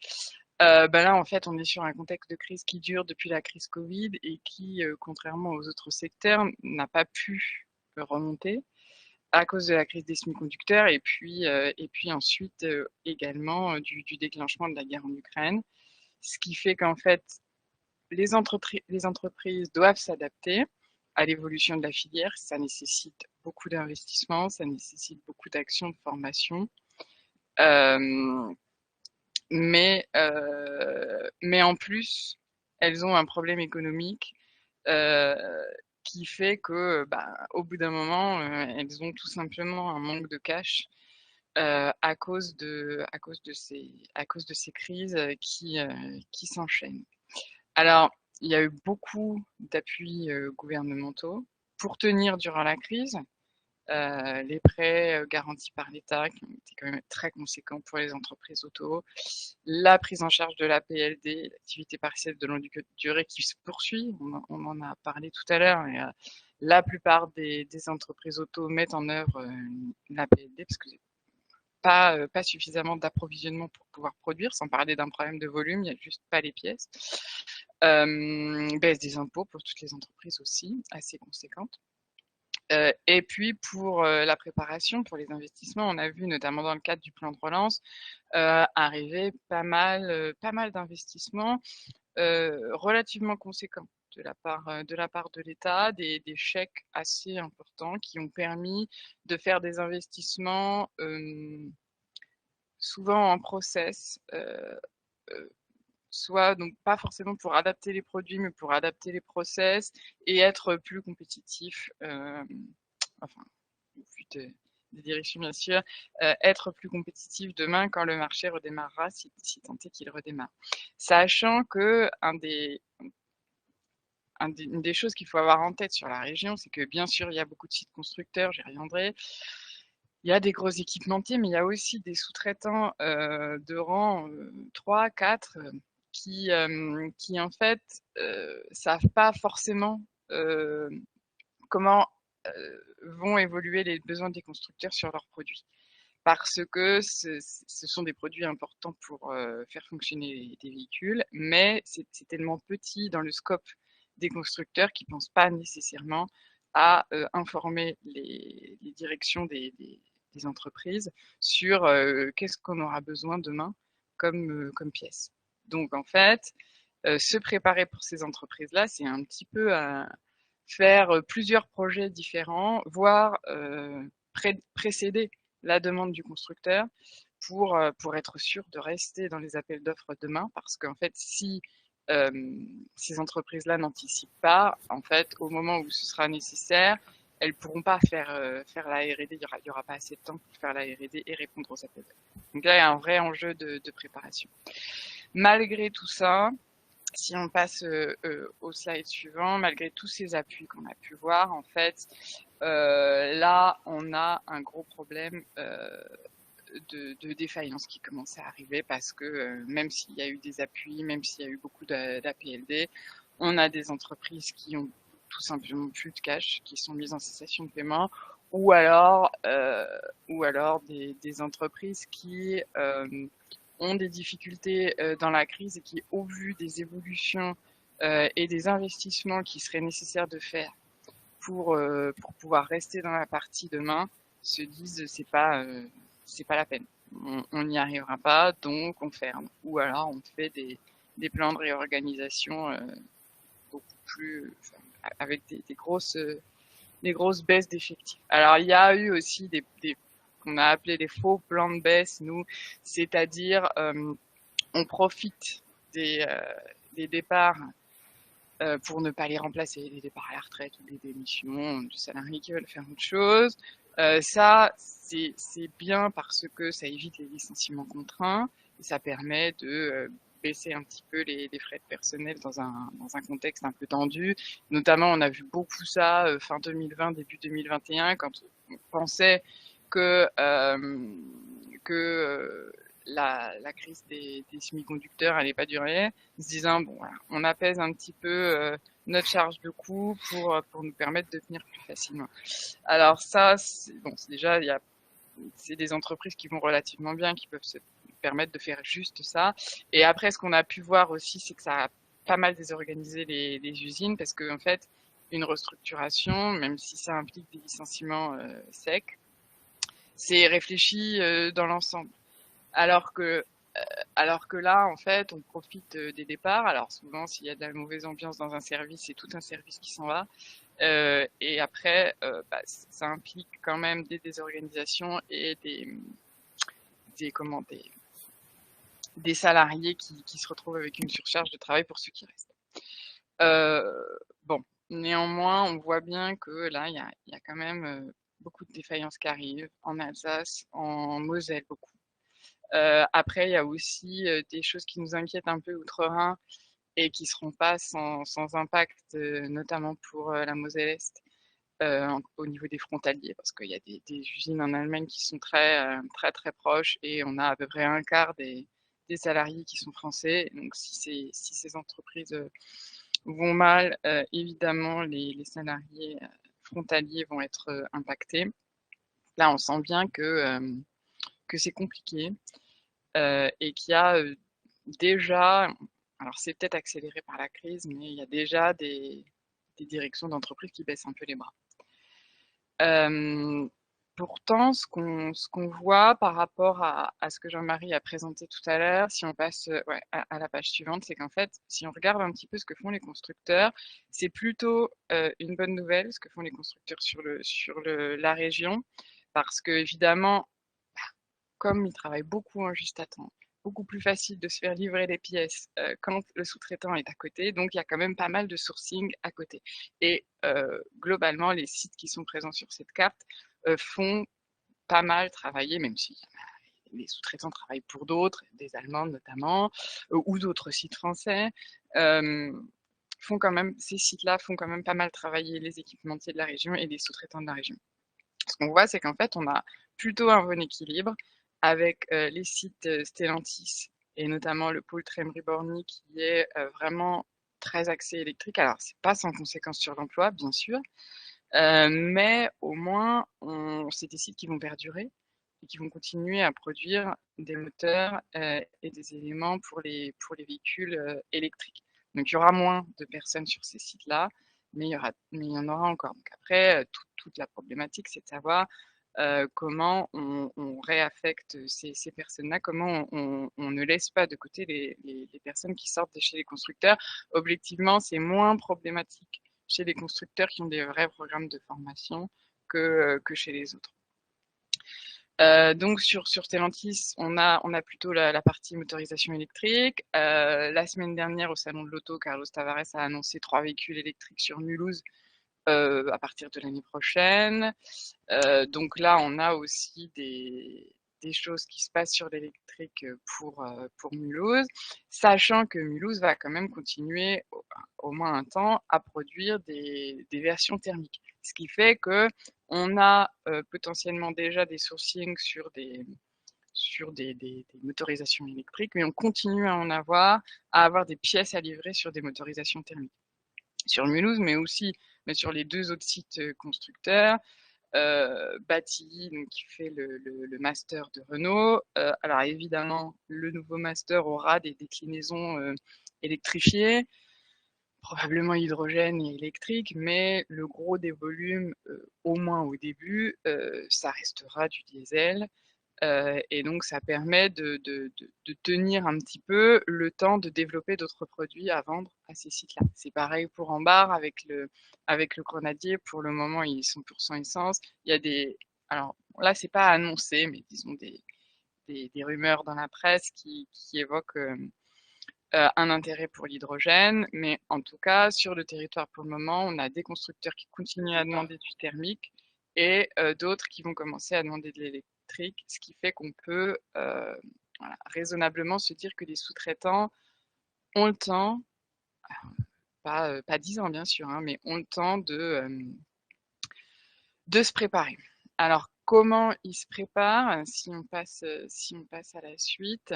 là en fait on est sur un contexte de crise qui dure depuis la crise Covid et qui, contrairement aux autres secteurs, n'a pas pu remonter à cause de la crise des semi-conducteurs et puis ensuite également du déclenchement de la guerre en Ukraine. Ce qui fait qu'en fait, les entreprises doivent s'adapter à l'évolution de la filière. Ça nécessite beaucoup d'investissements, ça nécessite beaucoup d'actions de formation. Mais en plus, elles ont un problème économique qui fait que, au bout d'un moment, elles ont tout simplement un manque de cash à cause de ces crises qui s'enchaînent. Alors, il y a eu beaucoup d'appuis gouvernementaux pour tenir durant la crise. Les prêts garantis par l'État qui ont été quand même très conséquents pour les entreprises auto, la prise en charge de la PLD, l'activité partielle de longue durée qui se poursuit, on en a parlé tout à l'heure, et la plupart des entreprises auto mettent en œuvre la PLD parce que pas suffisamment d'approvisionnement pour pouvoir produire, sans parler d'un problème de volume, il n'y a juste pas les pièces. Baisse des impôts pour toutes les entreprises aussi, assez conséquente. Et puis pour la préparation, pour les investissements, on a vu notamment dans le cadre du plan de relance arriver pas mal d'investissements relativement conséquents de la part de l'État, des chèques assez importants qui ont permis de faire des investissements souvent en process, soit donc pas forcément pour adapter les produits, mais pour adapter les process et être plus compétitif, enfin, au vu des directions bien sûr, être plus compétitif demain quand le marché redémarrera, si tant est qu'il redémarre. Sachant que une des choses qu'il faut avoir en tête sur la région, c'est que bien sûr, il y a beaucoup de sites constructeurs, j'y reviendrai. Il y a des gros équipementiers, mais il y a aussi des sous-traitants de rang 3, 4 qui en fait savent pas forcément comment vont évoluer les besoins des constructeurs sur leurs produits. Parce que ce sont des produits importants pour faire fonctionner des véhicules, mais c'est tellement petit dans le scope des constructeurs qui ne pensent pas nécessairement à informer les directions des entreprises sur qu'est-ce qu'on aura besoin demain comme pièces. Donc en fait, se préparer pour ces entreprises-là, c'est un petit peu faire plusieurs projets différents, voire précéder la demande du constructeur pour être sûr de rester dans les appels d'offres demain. Parce qu'en fait, si ces entreprises-là n'anticipent pas, en fait, au moment où ce sera nécessaire, elles ne pourront pas faire la R&D, il n'y aura pas assez de temps pour faire la R&D et répondre aux appels d'offres. Donc là, il y a un vrai enjeu de préparation. Malgré tout ça, si on passe au slide suivant, malgré tous ces appuis qu'on a pu voir, en fait, là, on a un gros problème de défaillance qui commence à arriver parce que même s'il y a eu des appuis, même s'il y a eu beaucoup d'APLD, on a des entreprises qui ont tout simplement plus de cash, qui sont mises en cessation de paiement, ou alors des entreprises qui ont des difficultés dans la crise et qui, au vu des évolutions et des investissements qui seraient nécessaires de faire pour pouvoir rester dans la partie demain, se disent c'est pas la peine. On n'y arrivera pas, donc on ferme. Ou alors on fait des plans de réorganisation beaucoup plus avec des grosses baisses d'effectifs. Alors il y a eu aussi des qu'on a appelé des faux plans de baisse, nous, c'est-à-dire on profite des départs pour ne pas les remplacer, les départs à la retraite ou des démissions de salariés qui veulent faire autre chose. Ça, c'est bien parce que ça évite les licenciements contraints et ça permet de baisser un petit peu les frais de personnel dans un contexte un peu tendu. Notamment, on a vu beaucoup ça fin 2020, début 2021, quand on pensait que la crise des semi-conducteurs n'allait pas durer, se disant bon, voilà, on apaise un petit peu notre charge de coût pour nous permettre de tenir plus facilement. Alors ça, déjà, c'est des entreprises qui vont relativement bien, qui peuvent se permettre de faire juste ça. Et après, ce qu'on a pu voir aussi, c'est que ça a pas mal désorganisé les usines, parce que en fait, une restructuration, même si ça implique des licenciements secs, c'est réfléchi dans l'ensemble. Alors que là, en fait, on profite des départs. Alors souvent, s'il y a de la mauvaise ambiance dans un service, c'est tout un service qui s'en va. Et après, ça implique quand même des désorganisations et des salariés qui se retrouvent avec une surcharge de travail pour ceux qui restent. Bon, néanmoins, on voit bien que là, il y a quand même beaucoup de défaillances qui arrivent en Alsace, en Moselle, beaucoup. Après, il y a aussi des choses qui nous inquiètent un peu outre-Rhin et qui ne seront pas sans impact, notamment pour la Moselle-Est, au niveau des frontaliers, parce qu'il y a des usines en Allemagne qui sont très, très, très proches et on a à peu près un quart des salariés qui sont français. Donc, si ces entreprises vont mal, évidemment, les salariés frontaliers vont être impactés. Là, on sent bien que c'est compliqué. Et qu'il y a déjà, alors c'est peut-être accéléré par la crise, mais il y a déjà des directions d'entreprise qui baissent un peu les bras. Pourtant, ce qu'on voit par rapport à ce que Jean-Marie a présenté tout à l'heure, si on passe à la page suivante, c'est qu'en fait, si on regarde un petit peu ce que font les constructeurs, c'est plutôt une bonne nouvelle, ce que font les constructeurs sur la région, parce que évidemment, comme ils travaillent beaucoup en juste à temps, beaucoup plus facile de se faire livrer des pièces quand le sous-traitant est à côté. Donc, il y a quand même pas mal de sourcing à côté. Et globalement, les sites qui sont présents sur cette carte font pas mal travailler, même si les sous-traitants travaillent pour d'autres, des Allemands notamment, ou d'autres sites français. Font quand même, ces sites-là font quand même pas mal travailler les équipementiers de la région et les sous-traitants de la région. Ce qu'on voit, c'est qu'en fait, on a plutôt un bon équilibre avec les sites Stellantis et notamment le pôle Trémery-Borny qui est vraiment très axé électrique. Alors, c'est pas sans conséquence sur l'emploi, bien sûr, mais au moins, c'est des sites qui vont perdurer et qui vont continuer à produire des moteurs et des éléments pour les véhicules électriques. Donc, il y aura moins de personnes sur ces sites-là, mais il y en aura encore. Donc après, toute la problématique, c'est de savoir comment on réaffecte ces personnes-là, comment on ne laisse pas de côté les personnes qui sortent de chez les constructeurs. Objectivement, c'est moins problématique chez les constructeurs qui ont des vrais programmes de formation que chez les autres. Donc sur Stellantis, on a plutôt la partie motorisation électrique. La semaine dernière, au salon de l'auto, Carlos Tavares a annoncé 3 véhicules électriques sur Mulhouse à partir de l'année prochaine. Donc là, on a aussi des choses qui se passent sur l'électrique pour Mulhouse, sachant que Mulhouse va quand même continuer au moins un temps à produire des versions thermiques. Ce qui fait que on a potentiellement déjà des sourcings sur des motorisations électriques, mais on continue à avoir des pièces à livrer sur des motorisations thermiques. Sur Mulhouse, mais sur les 2 autres sites constructeurs, Batilly, donc, qui fait le master de Renault. Alors évidemment, le nouveau master aura des déclinaisons électrifiées, probablement hydrogène et électrique, mais le gros des volumes, au moins au début, ça restera du diesel. Et donc ça permet de tenir un petit peu le temps de développer d'autres produits à vendre à ces sites-là. C'est pareil pour Ambar avec le Grenadier. Pour le moment, il est 100% essence. Il y a alors là, c'est pas annoncé, mais disons des rumeurs dans la presse qui évoquent un intérêt pour l'hydrogène. Mais en tout cas, sur le territoire pour le moment, on a des constructeurs qui continuent à demander du thermique et d'autres qui vont commencer à demander de l'électrique, ce qui fait qu'on peut raisonnablement se dire que les sous-traitants ont le temps, pas 10 ans bien sûr, mais ont le temps de se préparer. Alors, comment ils se préparent si on passe à la suite,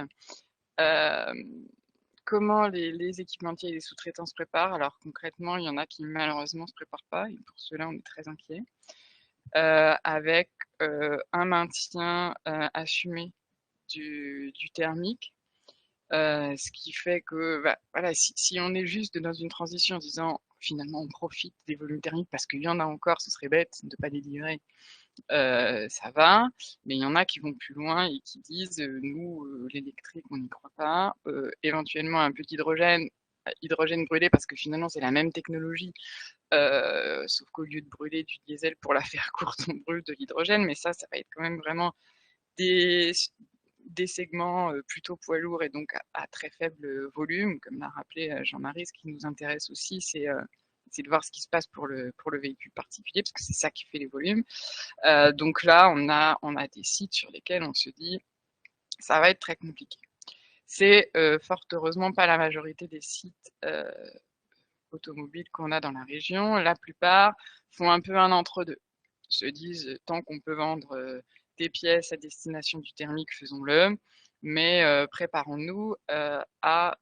comment les équipementiers et les sous-traitants se préparent? Alors concrètement, il y en a qui malheureusement ne se préparent pas, et pour ceux-là, on est très inquiets, avec un maintien assumé du thermique, ce qui fait que voilà, si on est juste dans une transition en disant finalement on profite des volumes thermiques parce qu'il y en a encore, ce serait bête de ne pas les livrer, ça va, mais il y en a qui vont plus loin et qui disent nous, l'électrique, on n'y croit pas, éventuellement un peu d'hydrogène, hydrogène brûlé parce que finalement c'est la même technologie, sauf qu'au lieu de brûler du diesel pour la faire courte, on brûle de l'hydrogène, mais ça va être quand même vraiment des segments plutôt poids lourds et donc à très faible volume, comme l'a rappelé Jean-Marie. Ce qui nous intéresse aussi, c'est de voir ce qui se passe pour le véhicule particulier, parce que c'est ça qui fait les volumes. Donc là, on a des sites sur lesquels on se dit ça va être très compliqué. C'est fort heureusement pas la majorité des sites automobiles qu'on a dans la région. La plupart font un peu un entre-deux, se disent tant qu'on peut vendre des pièces à destination du thermique, faisons-le, mais préparons-nous à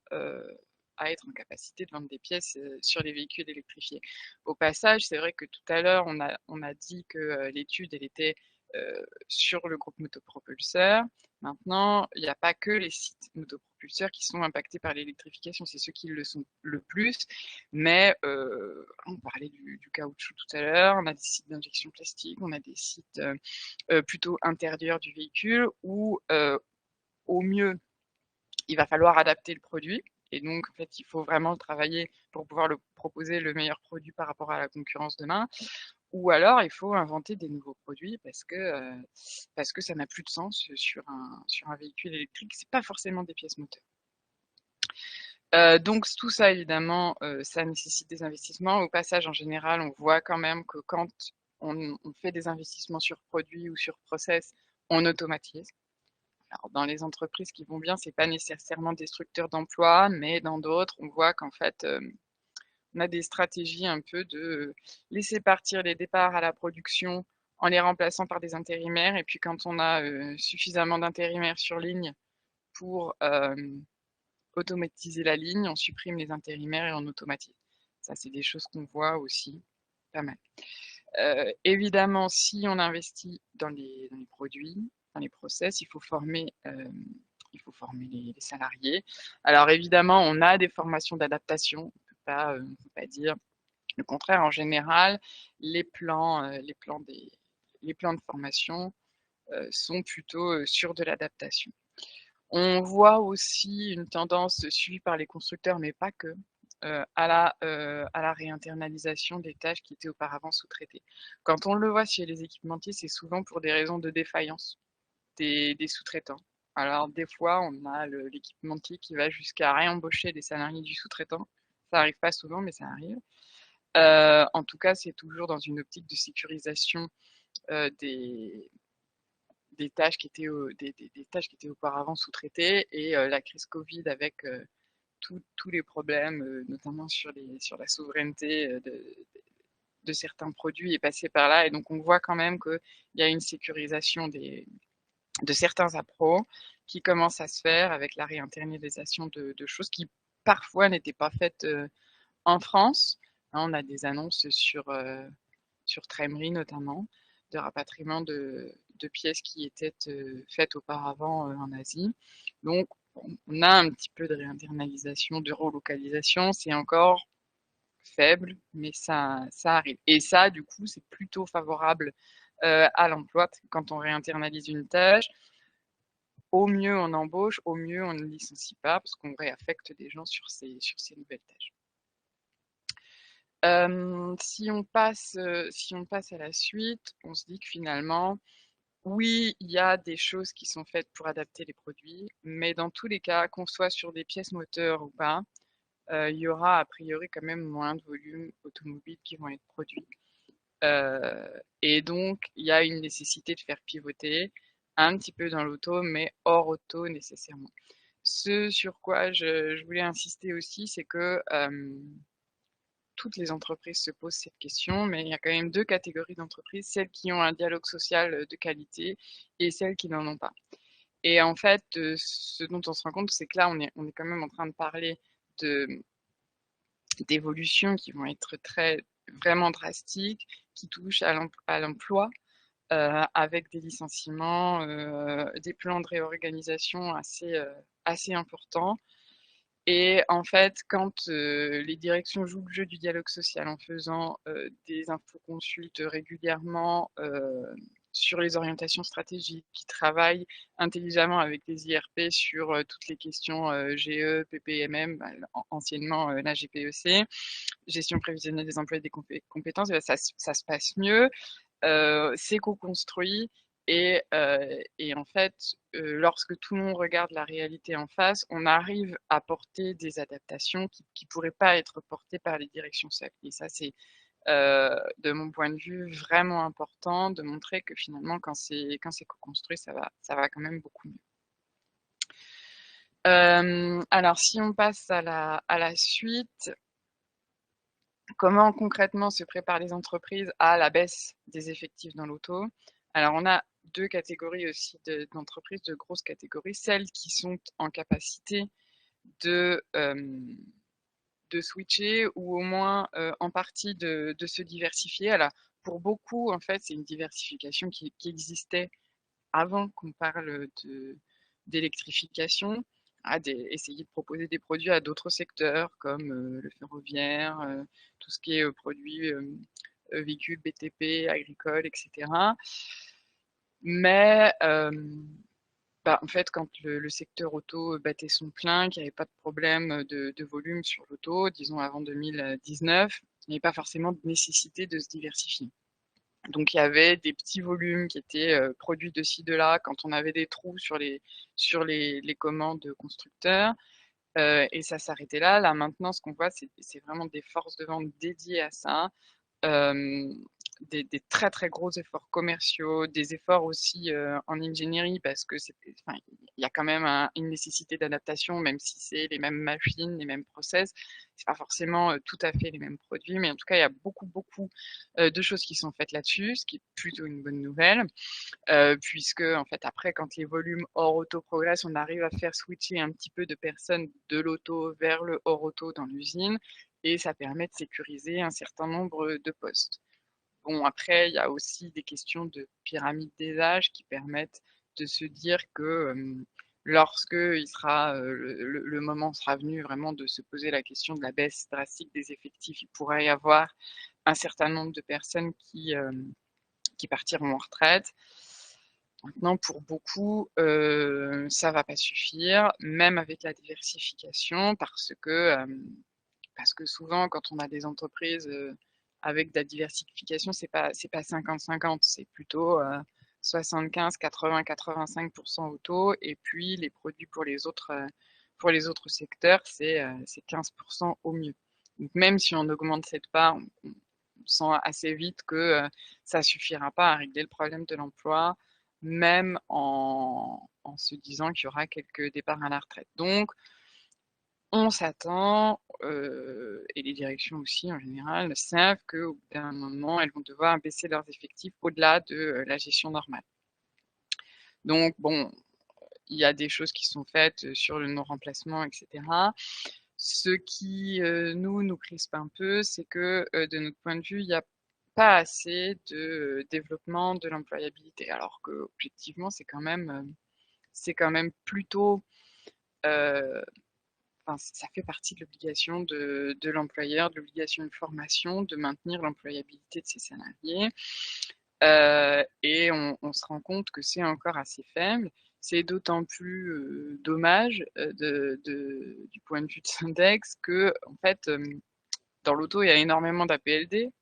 être en capacité de vendre des pièces sur les véhicules électrifiés. Au passage, c'est vrai que tout à l'heure, on a dit que l'étude, elle était sur le groupe motopropulseur. Maintenant, il n'y a pas que les sites motopropulseurs qui sont impactés par l'électrification, c'est ceux qui le sont le plus, mais on parlait du caoutchouc tout à l'heure, on a des sites d'injection plastique, on a des sites plutôt intérieurs du véhicule où au mieux, il va falloir adapter le produit. Et donc, en fait, il faut vraiment le travailler pour pouvoir le proposer le meilleur produit par rapport à la concurrence demain. ou alors il faut inventer des nouveaux produits parce que ça n'a plus de sens sur un véhicule électrique. C'est pas forcément des pièces moteurs. Donc tout ça évidemment, ça nécessite des investissements. Au passage, en général, on voit quand même que quand on fait des investissements sur produits ou sur process, on automatise. Alors dans les entreprises qui vont bien, c'est pas nécessairement destructeur d'emplois, mais dans d'autres, on voit qu'en fait, on a des stratégies un peu de laisser partir les départs à la production en les remplaçant par des intérimaires et puis quand on a, suffisamment d'intérimaires sur ligne pour, automatiser la ligne, on supprime les intérimaires et on automatise. Ça, c'est des choses qu'on voit aussi pas mal. Évidemment, si on investit dans les produits, dans les process, il faut former les salariés. Alors évidemment, on a des formations d'adaptation, on ne peut pas dire le contraire. En général, les plans de formation, sont plutôt, sur de l'adaptation. On voit aussi une tendance suivie par les constructeurs, mais pas que, à la réinternalisation des tâches qui étaient auparavant sous-traitées. Quand on le voit chez les équipementiers, c'est souvent pour des raisons de défaillance des sous-traitants. Alors des fois, on a l'équipementier qui va jusqu'à réembaucher des salariés du sous-traitant. Ça arrive pas souvent, mais ça arrive. En tout cas, c'est toujours dans une optique de sécurisation, des tâches qui étaient, des tâches qui étaient auparavant sous-traitées et la crise Covid avec, tous les problèmes, notamment sur la souveraineté, de certains produits est passé par là et donc on voit quand même qu'il y a une sécurisation de certains appros qui commence à se faire avec la réinternalisation de choses qui parfois n'étaient pas faites, en France. Là, on a des annonces sur Trémery notamment, de rapatriement de pièces qui étaient faites auparavant en Asie. Donc, on a un petit peu de réinternalisation, de relocalisation, c'est encore faible, mais ça arrive. Et ça, du coup, c'est plutôt favorable à l'emploi quand on réinternalise une tâche. Au mieux, on embauche, au mieux, on ne licencie pas parce qu'on réaffecte des gens sur ces nouvelles tâches. Si on passe à la suite, on se dit que finalement, oui, il y a des choses qui sont faites pour adapter les produits, mais dans tous les cas, qu'on soit sur des pièces moteurs ou pas, il y aura a priori quand même moins de volumes automobiles qui vont être produits. Et donc, il y a une nécessité de faire pivoter un petit peu dans l'auto, mais hors auto nécessairement. Ce sur quoi je voulais insister aussi, c'est que toutes les entreprises se posent cette question, mais il y a quand même deux catégories d'entreprises, celles qui ont un dialogue social de qualité et celles qui n'en ont pas. Et en fait, ce dont on se rend compte, c'est que là, on est quand même en train de parler d'évolutions qui vont être vraiment drastiques, qui touchent à l'emploi, avec des licenciements, des plans de réorganisation assez importants. Et en fait, quand les directions jouent le jeu du dialogue social en faisant des infoconsultes régulièrement sur les orientations stratégiques, qui travaillent intelligemment avec les IRP sur toutes les questions GE, PPMM, anciennement la GPEC, gestion prévisionnelle des emplois et des compétences, et ben, ça se passe mieux, c'est co-construit. Et en fait, lorsque tout le monde regarde la réalité en face, on arrive à porter des adaptations qui ne pourraient pas être portées par les directions seules. Et ça, c'est, de mon point de vue, vraiment important de montrer que finalement, quand c'est co-construit, ça va quand même beaucoup mieux. Alors, si on passe à la suite, comment concrètement se préparent les entreprises à la baisse des effectifs dans l'auto? Alors, on a deux catégories aussi d'entreprises, de grosses catégories, celles qui sont en capacité de switcher ou au moins en partie de se diversifier. Alors, pour beaucoup, en fait, c'est une diversification qui existait avant qu'on parle d'électrification, essayer de proposer des produits à d'autres secteurs comme le ferroviaire, tout ce qui est produits véhicules BTP, agricoles, etc. Mais en fait, quand le secteur auto battait son plein, qu'il n'y avait pas de problème de volume sur l'auto, disons avant 2019, il n'y avait pas forcément de nécessité de se diversifier. Donc, il y avait des petits volumes qui étaient produits de ci, de là, quand on avait des trous sur les commandes constructeurs. Et ça s'arrêtait là. Là, maintenant, ce qu'on voit, c'est vraiment des forces de vente dédiées à ça. Des très très gros efforts commerciaux, des efforts aussi en ingénierie parce que enfin, il y a quand même une nécessité d'adaptation, même si c'est les mêmes machines, les mêmes process, c'est pas forcément tout à fait les mêmes produits, mais en tout cas il y a beaucoup de choses qui sont faites là-dessus, ce qui est plutôt une bonne nouvelle, puisque en fait après quand les volumes hors auto progressent, on arrive à faire switcher un petit peu de personnes de l'auto vers le hors auto dans l'usine, et ça permet de sécuriser un certain nombre de postes. Bon, après, il y a aussi des questions de pyramide des âges qui permettent de se dire que lorsque le moment sera venu vraiment de se poser la question de la baisse drastique des effectifs, il pourrait y avoir un certain nombre de personnes qui partiront en retraite. Maintenant, pour beaucoup, ça va pas suffire, même avec la diversification, parce que souvent, quand on a des entreprises avec de la diversification, c'est pas 50-50, c'est plutôt 75, 80, 85% auto, et puis les produits pour les autres secteurs, c'est 15% au mieux. Donc même si on augmente cette part, on sent assez vite que ça suffira pas à régler le problème de l'emploi, même en se disant qu'il y aura quelques départs à la retraite. Donc, on s'attend, et les directions aussi en général savent qu'au bout d'un moment, elles vont devoir baisser leurs effectifs au-delà de la gestion normale. Donc bon, il y a des choses qui sont faites sur le non-remplacement, etc. Ce qui nous crispe un peu, c'est que de notre point de vue, il n'y a pas assez de développement de l'employabilité. Alors que objectivement, c'est quand même plutôt enfin, ça fait partie de l'obligation de l'employeur, de l'obligation de formation, de maintenir l'employabilité de ses salariés. Et on se rend compte que c'est encore assez faible. C'est d'autant plus dommage du point de vue de Syndex que, en fait, dans l'auto, il y a énormément d'APLD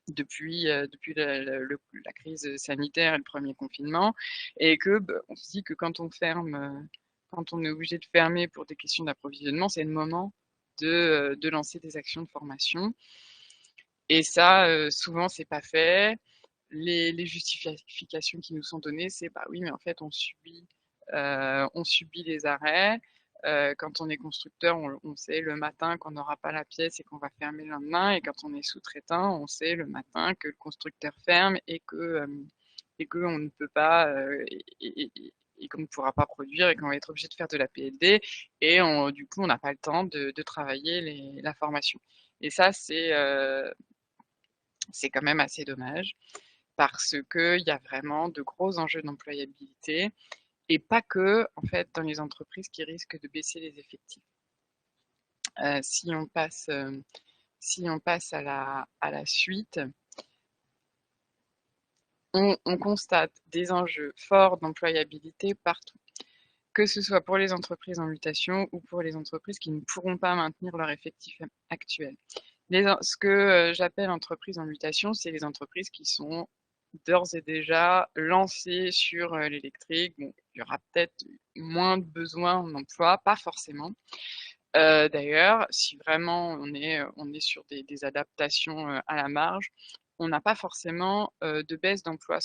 depuis la crise sanitaire et le premier confinement, et que on se dit que quand on est obligé de fermer pour des questions d'approvisionnement, c'est le moment de lancer des actions de formation. Et ça, souvent, c'est pas fait. Les justifications qui nous sont données, c'est bah oui, mais en fait, on subit les arrêts. Quand on est constructeur, on sait le matin qu'on n'aura pas la pièce et qu'on va fermer le lendemain. Et quand on est sous-traitant, on sait le matin que le constructeur ferme et qu'on ne peut pas et qu'on ne pourra pas produire et qu'on va être obligé de faire de la PLD. Et du coup, on n'a pas le temps de travailler la formation. Et ça, c'est quand même assez dommage parce qu'il y a vraiment de gros enjeux d'employabilité et pas que, en fait, dans les entreprises qui risquent de baisser les effectifs. Si on passe à la suite, on constate des enjeux forts d'employabilité partout, que ce soit pour les entreprises en mutation ou pour les entreprises qui ne pourront pas maintenir leur effectif actuel. Ce que j'appelle entreprises en mutation, c'est les entreprises qui sont d'ores et déjà lancées sur l'électrique. Bon, il y aura peut-être moins de besoins en emploi, pas forcément. D'ailleurs, si vraiment on est sur des adaptations à la marge, on n'a pas forcément de baisse d'emploi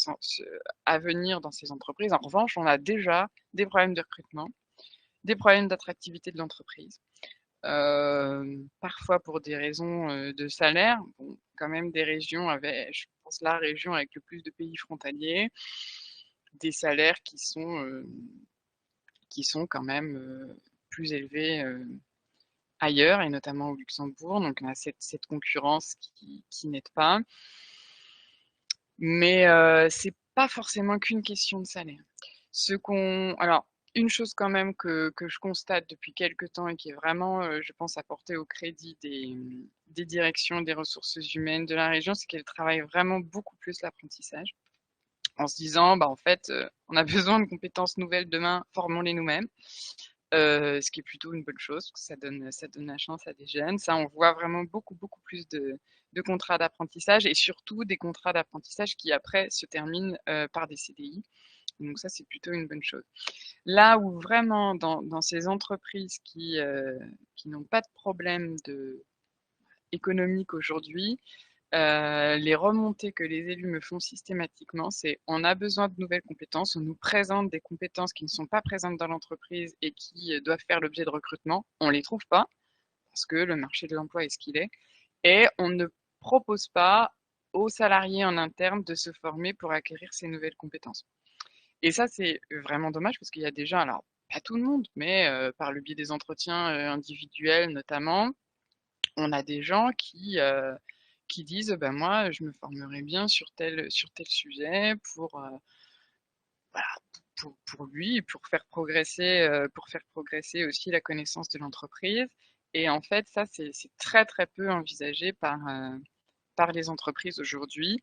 à venir dans ces entreprises. En revanche, on a déjà des problèmes de recrutement, des problèmes d'attractivité de l'entreprise. Parfois pour des raisons de salaire, bon, quand même des régions avec, je pense la région avec le plus de pays frontaliers, des salaires qui sont quand même plus élevés ailleurs et notamment au Luxembourg. Donc on a cette concurrence qui n'aide pas. Mais c'est pas forcément qu'une question de salaire. Alors, une chose quand même que je constate depuis quelque temps et qui est vraiment, je pense, à porter au crédit des directions des ressources humaines de la région, c'est qu'elles travaillent vraiment beaucoup plus l'apprentissage en se disant, bah, en fait, on a besoin de compétences nouvelles demain, formons-les nous-mêmes. ce qui est plutôt une bonne chose, parce que ça donne la chance à des jeunes. Ça, on voit vraiment beaucoup plus de contrats d'apprentissage et surtout des contrats d'apprentissage qui après se terminent par des CDI. Donc ça, c'est plutôt une bonne chose. Là où vraiment dans ces entreprises qui n'ont pas de problème économique aujourd'hui, les remontées que les élus me font systématiquement, c'est on a besoin de nouvelles compétences, on nous présente des compétences qui ne sont pas présentes dans l'entreprise et qui doivent faire l'objet de recrutement, on ne les trouve pas parce que le marché de l'emploi est ce qu'il est, et on ne propose pas aux salariés en interne de se former pour acquérir ces nouvelles compétences. Et ça, c'est vraiment dommage parce qu'il y a déjà, alors pas tout le monde, mais par le biais des entretiens individuels notamment, on a des gens qui disent bah, moi, je me formerais bien sur tel sujet voilà, pour lui et pour faire progresser aussi la connaissance de l'entreprise. Et en fait, ça, c'est très très peu envisagé par les entreprises aujourd'hui.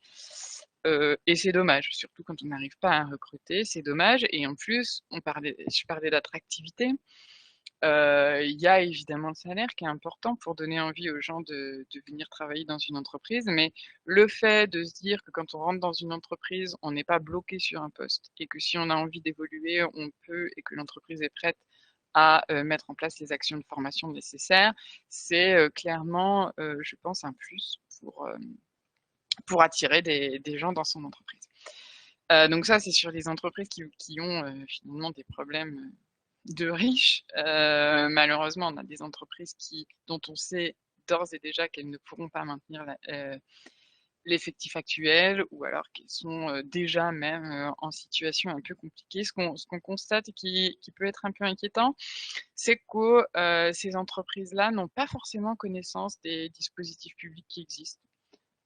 Et c'est dommage, surtout quand on n'arrive pas à recruter, c'est dommage. Et en plus, je parlais d'attractivité. Il y a évidemment le salaire qui est important pour donner envie aux gens de venir travailler dans une entreprise, mais le fait de se dire que quand on rentre dans une entreprise, on n'est pas bloqué sur un poste et que si on a envie d'évoluer, on peut et que l'entreprise est prête à mettre en place les actions de formation nécessaires, c'est clairement, je pense, un plus pour attirer des gens dans son entreprise. Donc ça, c'est sur les entreprises qui ont finalement des problèmes de riches. Malheureusement, on a des entreprises dont on sait d'ores et déjà qu'elles ne pourront pas maintenir l'effectif actuel ou alors qu'elles sont déjà même en situation un peu compliquée. Ce qu'on constate et qui peut être un peu inquiétant, c'est que ces entreprises-là n'ont pas forcément connaissance des dispositifs publics qui existent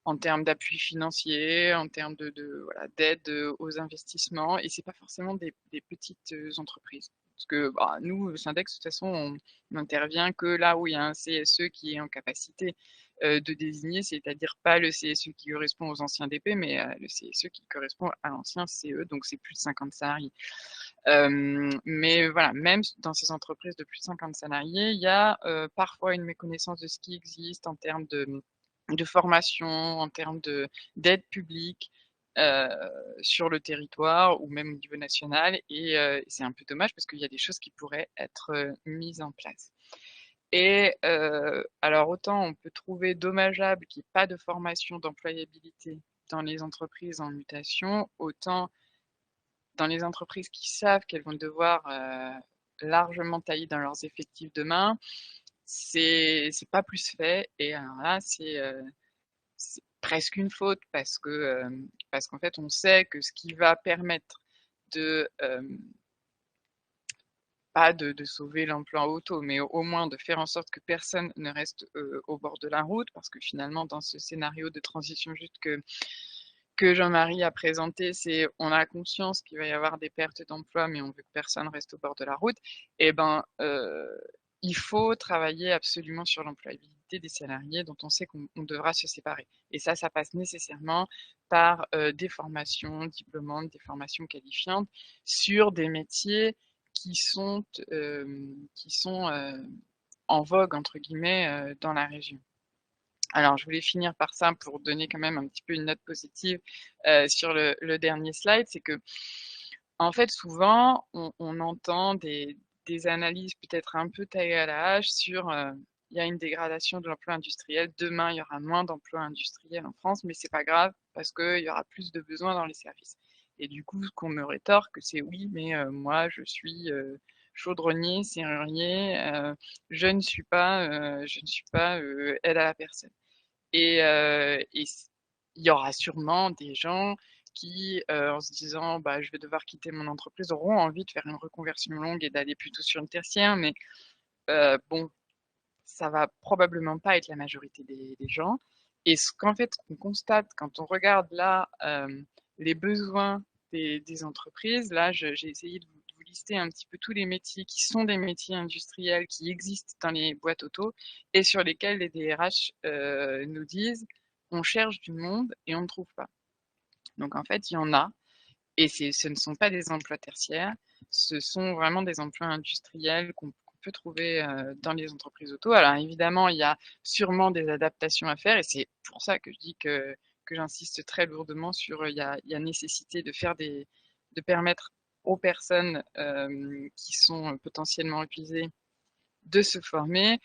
en termes d'appui financier, en termes voilà, d'aide aux investissements, et c'est pas forcément des petites entreprises. Parce que bah, nous, Syndex, de toute façon, on n'intervient que là où il y a un CSE qui est en capacité de désigner, c'est-à-dire pas le CSE qui correspond aux anciens DP, mais le CSE qui correspond à l'ancien CE, donc c'est plus de 50 salariés. Mais voilà, même dans ces entreprises de plus de 50 salariés, il y a parfois une méconnaissance de ce qui existe en termes de formation, en termes d'aide publique sur le territoire ou même au niveau national. Et c'est un peu dommage parce qu'il y a des choses qui pourraient être mises en place. Et alors autant on peut trouver dommageable qu'il n'y ait pas de formation d'employabilité dans les entreprises en mutation, autant dans les entreprises qui savent qu'elles vont devoir largement tailler dans leurs effectifs demain, c'est pas plus fait. Et alors là, c'est presque une faute parce qu'en fait, on sait que ce qui va permettre de pas de sauver l'emploi auto, mais au moins de faire en sorte que personne ne reste au bord de la route, parce que finalement, dans ce scénario de transition juste que Jean-Marie a présenté, c'est on a conscience qu'il va y avoir des pertes d'emploi, mais on veut que personne reste au bord de la route. Et ben, il faut travailler absolument sur l'employabilité des salariés dont on sait qu'on devra se séparer. Et ça passe nécessairement par des formations diplômantes, des formations qualifiantes sur des métiers qui sont en vogue, entre guillemets, dans la région. Alors, je voulais finir par ça pour donner quand même un petit peu une note positive sur le dernier slide. C'est que, en fait, souvent, on entend des analyses peut-être un peu taillées à la hache sur il y a une dégradation de l'emploi industriel. Demain, il y aura moins d'emplois industriels en France, mais c'est pas grave parce qu'il y aura plus de besoins dans les services. Et du coup, ce qu'on me rétorque, c'est oui, mais moi, je suis chaudronnier, serrurier, je ne suis pas aide à la personne. Et il y aura sûrement des gens qui, en se disant bah, je vais devoir quitter mon entreprise, auront envie de faire une reconversion longue et d'aller plutôt sur une tertiaire, mais bon, ça va probablement pas être la majorité des gens. Et ce qu'en fait on constate quand on regarde là les besoins des entreprises, là j'ai essayé de vous lister un petit peu tous les métiers qui sont des métiers industriels qui existent dans les boîtes auto et sur lesquels les DRH nous disent on cherche du monde et on ne trouve pas. Donc en fait il y en a, et ce ne sont pas des emplois tertiaires. ce sont vraiment des emplois industriels qu'on peut trouver dans les entreprises auto. Alors évidemment, il y a sûrement des adaptations à faire et c'est pour ça que je dis que j'insiste très lourdement sur il y a nécessité de permettre aux personnes qui sont potentiellement épuisées de se former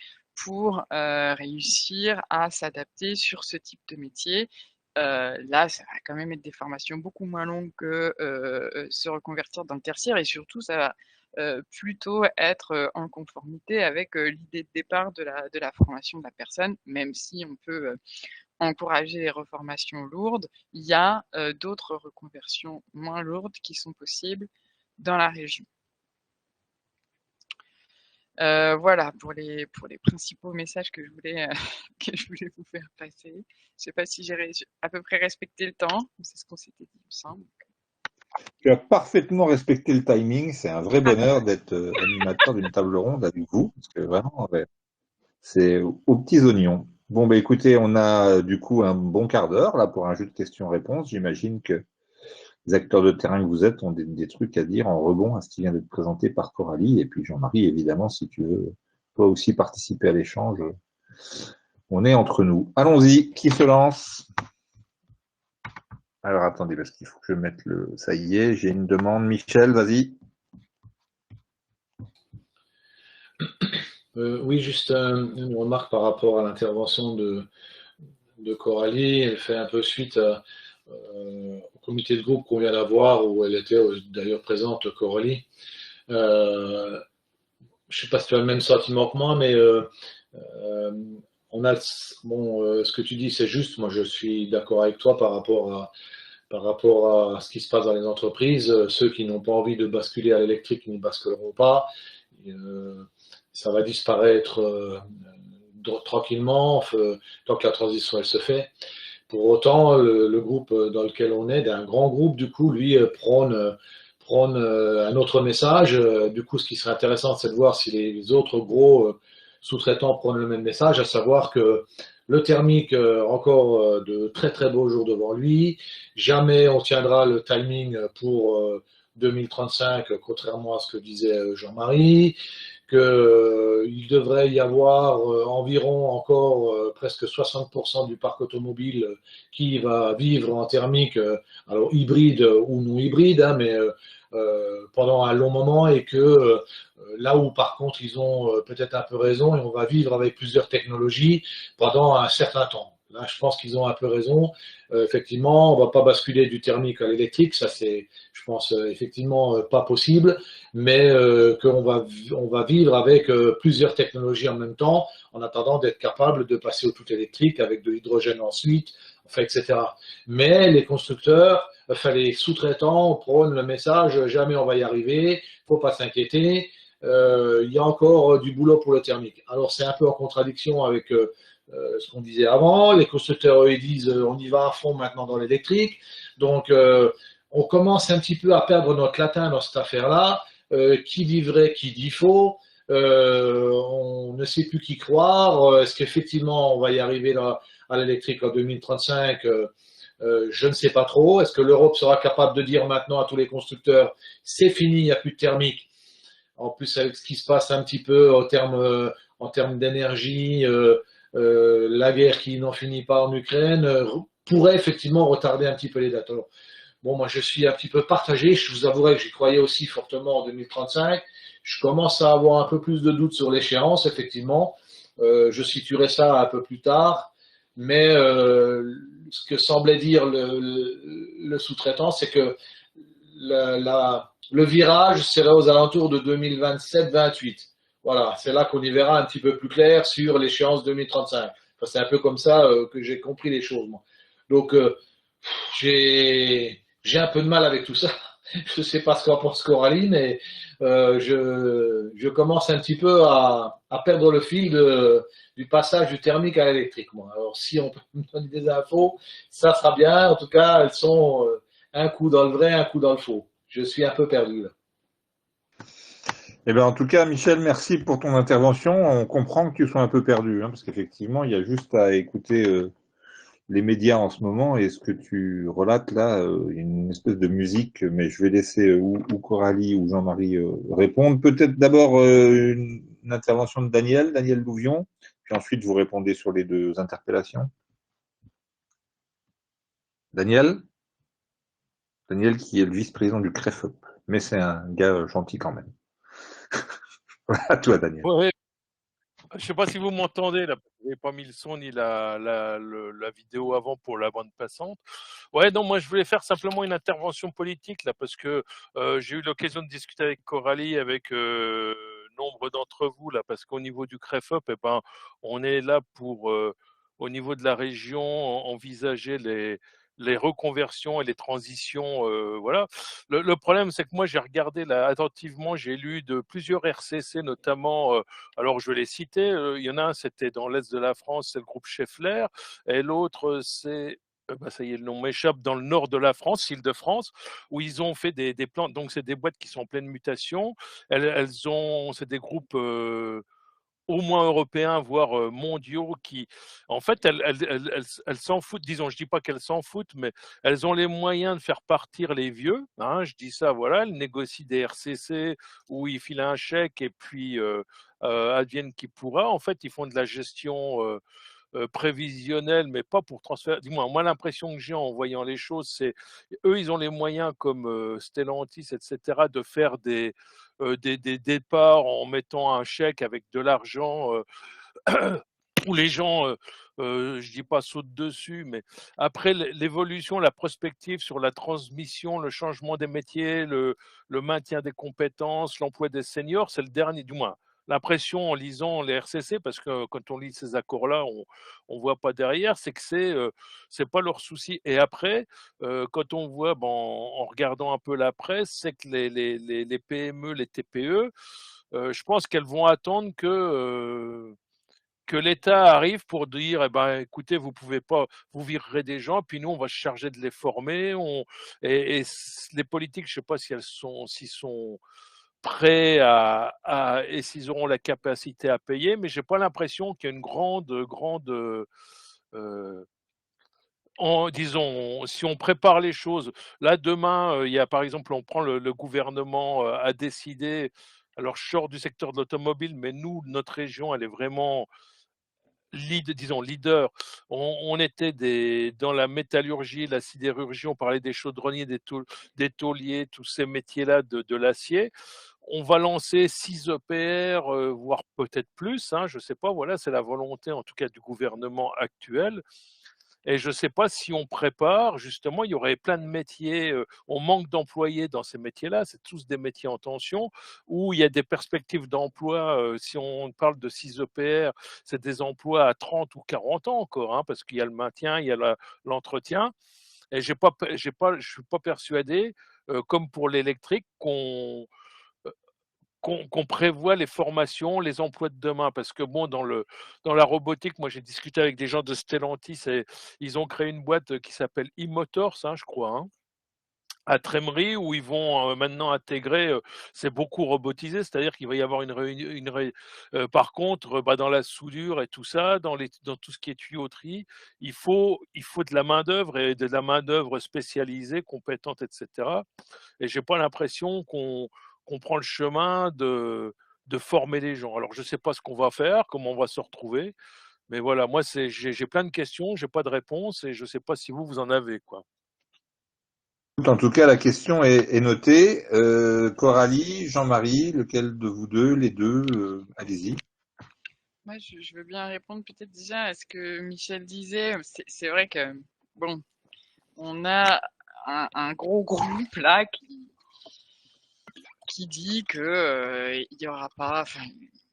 pour réussir à s'adapter sur ce type de métier. Là, ça va quand même être des formations beaucoup moins longues que se reconvertir dans le tertiaire et surtout, ça va plutôt être en conformité avec l'idée de départ de la formation de la personne, même si on peut encourager les reformations lourdes. Il y a d'autres reconversions moins lourdes qui sont possibles dans la région. Voilà pour les principaux messages que je voulais vous faire passer. Je ne sais pas si j'ai à peu près respecté le temps, c'est ce qu'on s'était dit, il me semble. Tu as parfaitement respecté le timing, c'est un vrai bonheur d'être animateur d'une table ronde avec vous, parce que vraiment, ouais, c'est aux petits oignons. Bon, bah écoutez, on a du coup un bon quart d'heure là pour un jeu de questions-réponses. J'imagine que les acteurs de terrain que vous êtes ont des trucs à dire en rebond à ce qui vient d'être présenté par Coralie. Et puis Jean-Marie, évidemment, si tu veux toi aussi participer à l'échange, on est entre nous. Allons-y, qui se lance? Alors attendez, parce qu'il faut que je mette le... Ça y est, j'ai une demande. Michel, vas-y. Oui, juste une remarque par rapport à l'intervention de Coralie. Elle fait un peu suite au comité de groupe qu'on vient d'avoir, où elle était d'ailleurs présente, Coralie. Je ne sais pas si tu as le même sentiment que moi, mais on a, bon, ce que tu dis, c'est juste. Moi, je suis d'accord avec toi par rapport à ce qui se passe dans les entreprises. Ceux qui n'ont pas envie de basculer à l'électrique n'y basculeront pas. Ça va disparaître tranquillement tant que la transition elle se fait. Pour autant, le groupe dans lequel on est, un grand groupe, du coup, lui prône un autre message. Du coup, ce qui serait intéressant, c'est de voir si les autres gros sous-traitants prônent le même message, à savoir que le thermique, encore de très très beaux jours devant lui. Jamais on tiendra le timing pour 2035, contrairement à ce que disait Jean-Marie. Qu'il devrait y avoir environ encore presque 60% du parc automobile qui va vivre en thermique, alors hybride ou non hybride, hein, mais pendant un long moment, et que là où par contre ils ont peut-être un peu raison, et on va vivre avec plusieurs technologies pendant un certain temps. Là, je pense qu'ils ont un peu raison. Effectivement, on ne va pas basculer du thermique à l'électrique, ça c'est, je pense, effectivement pas possible, mais qu'on va vivre avec plusieurs technologies en même temps, en attendant d'être capable de passer au tout électrique avec de l'hydrogène ensuite, enfin, etc. Mais les constructeurs, enfin les sous-traitants prônent le message, jamais on va y arriver, il ne faut pas s'inquiéter, il y a encore du boulot pour le thermique. Alors c'est un peu en contradiction avec ce qu'on disait avant. Les constructeurs, eux, ils disent on y va à fond maintenant dans l'électrique. Donc, on commence un petit peu à perdre notre latin dans cette affaire-là. Qui dit vrai, qui dit faux. On ne sait plus qui croire. Est-ce qu'effectivement, on va y arriver là, à l'électrique en 2035 je ne sais pas trop. Est-ce que l'Europe sera capable de dire maintenant à tous les constructeurs c'est fini, il n'y a plus de thermique? En plus, avec ce qui se passe un petit peu en termes d'énergie, la guerre qui n'en finit pas en Ukraine pourrait effectivement retarder un petit peu les dates. Alors, bon, moi je suis un petit peu partagé, je vous avouerai que j'y croyais aussi fortement en 2035. Je commence à avoir un peu plus de doutes sur l'échéance, effectivement. Je situerai ça un peu plus tard, mais ce que semblait dire le sous-traitant, c'est que le virage serait aux alentours de 2027-28. Voilà, c'est là qu'on y verra un petit peu plus clair sur l'échéance 2035. Enfin, c'est un peu comme ça que j'ai compris les choses, moi. Donc, j'ai un peu de mal avec tout ça. Je ne sais pas ce qu'en pense Coralie, mais je commence un petit peu à perdre le fil du passage du thermique à l'électrique, moi. Alors, si on peut me donner des infos, ça sera bien. En tout cas, elles sont un coup dans le vrai, un coup dans le faux. Je suis un peu perdu là. Eh bien, en tout cas, Michel, merci pour ton intervention. On comprend que tu sois un peu perdu, hein, parce qu'effectivement, il y a juste à écouter les médias en ce moment et ce que tu relates là, une espèce de musique, mais je vais laisser ou Coralie ou Jean-Marie répondre. Peut-être d'abord une intervention de Daniel Louvion, puis ensuite vous répondez sur les deux interpellations. Daniel qui est le vice-président du CREFOP, mais c'est un gars gentil quand même. À toi, Daniel. Ouais, je ne sais pas si vous m'entendez là, vous n'avez pas mis le son ni la vidéo avant pour la bande passante. Ouais, non, moi je voulais faire simplement une intervention politique là parce que j'ai eu l'occasion de discuter avec Coralie, avec nombre d'entre vous là, parce qu'au niveau du CREFOP, eh ben, on est là pour au niveau de la région envisager les reconversions et les transitions, voilà. Le problème, c'est que moi j'ai regardé là attentivement, j'ai lu de plusieurs RCC, notamment. Alors, je vais les citer. Il y en a un, c'était dans l'Est de la France, c'est le groupe Scheffler. Et l'autre, c'est, ça y est, le nom m'échappe, dans le nord de la France, Île-de-France, où ils ont fait des plans. Donc, c'est des boîtes qui sont en pleine mutation. C'est des groupes au moins européens, voire mondiaux, qui, en fait, elles s'en foutent. Disons, je dis pas qu'elles s'en foutent, mais elles ont les moyens de faire partir les vieux. Hein, je dis ça, voilà. Elles négocient des RCC où ils filent un chèque et puis advienne qui pourra. En fait, ils font de la gestion prévisionnelle, mais pas pour transférer. Dis-moi, moi, l'impression que j'ai en voyant les choses, c'est eux, ils ont les moyens, comme Stellantis, etc., de faire des départs en mettant un chèque avec de l'argent où les gens, je dis pas sautent dessus, mais après l'évolution, la prospective sur la transmission, le changement des métiers, le maintien des compétences, l'emploi des seniors, c'est le dernier, du moins. L'impression en lisant les RCC, parce que quand on lit ces accords-là, on voit pas derrière, c'est que c'est pas leur souci. Et après, quand on voit, en regardant un peu la presse, c'est que les PME, les TPE, je pense qu'elles vont attendre que l'État arrive pour dire, eh ben, écoutez, vous pouvez pas, vous virerez des gens, puis nous, on va se charger de les former. Et les politiques, je sais pas si s'ils sont prêts et s'ils auront la capacité à payer, mais j'ai pas l'impression qu'il y a une grande, disons, si on prépare les choses. Là, demain, il y a, par exemple, on prend le gouvernement a décidé. Alors, je sors du secteur de l'automobile, mais nous, notre région, elle est vraiment disons leader. On était dans la métallurgie, la sidérurgie, on parlait des chaudronniers, des tôliers, tous ces métiers-là de l'acier. On va lancer 6 EPR, voire peut-être plus, hein, je ne sais pas, voilà, c'est la volonté en tout cas du gouvernement actuel. Et je ne sais pas si on prépare, justement, il y aurait plein de métiers, on manque d'employés dans ces métiers-là, c'est tous des métiers en tension, où il y a des perspectives d'emploi, si on parle de 6 EPR, c'est des emplois à 30 ou 40 ans encore, hein, parce qu'il y a le maintien, il y a l'entretien. Et je ne suis pas persuadé, comme pour l'électrique, qu'on prévoit les formations, les emplois de demain. Parce que bon, dans la robotique, moi j'ai discuté avec des gens de Stellantis et ils ont créé une boîte qui s'appelle e-Motors, hein, je crois, hein, à Trémery, où ils vont maintenant intégrer, c'est beaucoup robotisé, c'est-à-dire qu'il va y avoir par contre, dans la soudure et tout ça, dans tout ce qui est tuyauterie, il faut de la main-d'œuvre et de la main-d'œuvre spécialisée, compétente, etc. Et j'ai pas l'impression qu'on prend le chemin de former les gens. Alors, je ne sais pas ce qu'on va faire, comment on va se retrouver, mais voilà, moi, j'ai plein de questions, j'ai pas de réponse et je ne sais pas si vous en avez, quoi. En tout cas, la question est notée. Coralie, Jean-Marie, lequel de vous deux, les deux, allez-y. Moi, je veux bien répondre peut-être déjà à ce que Michel disait. C'est vrai que, bon, on a un gros groupe là qui dit que il y aura pas, enfin,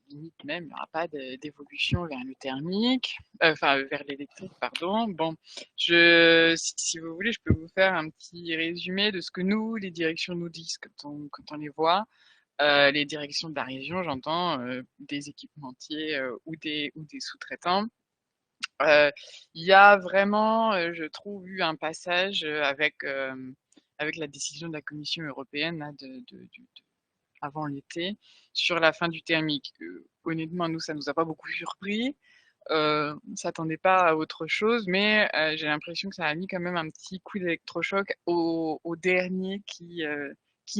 limite même, il n'y aura pas d'évolution vers le thermique, enfin, vers l'électrique, pardon. Bon, si vous voulez, je peux vous faire un petit résumé de ce que nous, les directions nous disent quand on les voit. Les directions de la région, j'entends, des équipementiers ou des sous-traitants. Il y a vraiment, je trouve, eu un passage avec la décision de la Commission européenne là, avant l'été sur la fin du thermique. Honnêtement, nous, ça ne nous a pas beaucoup surpris. On ne s'attendait pas à autre chose, mais j'ai l'impression que ça a mis quand même un petit coup d'électrochoc aux derniers qui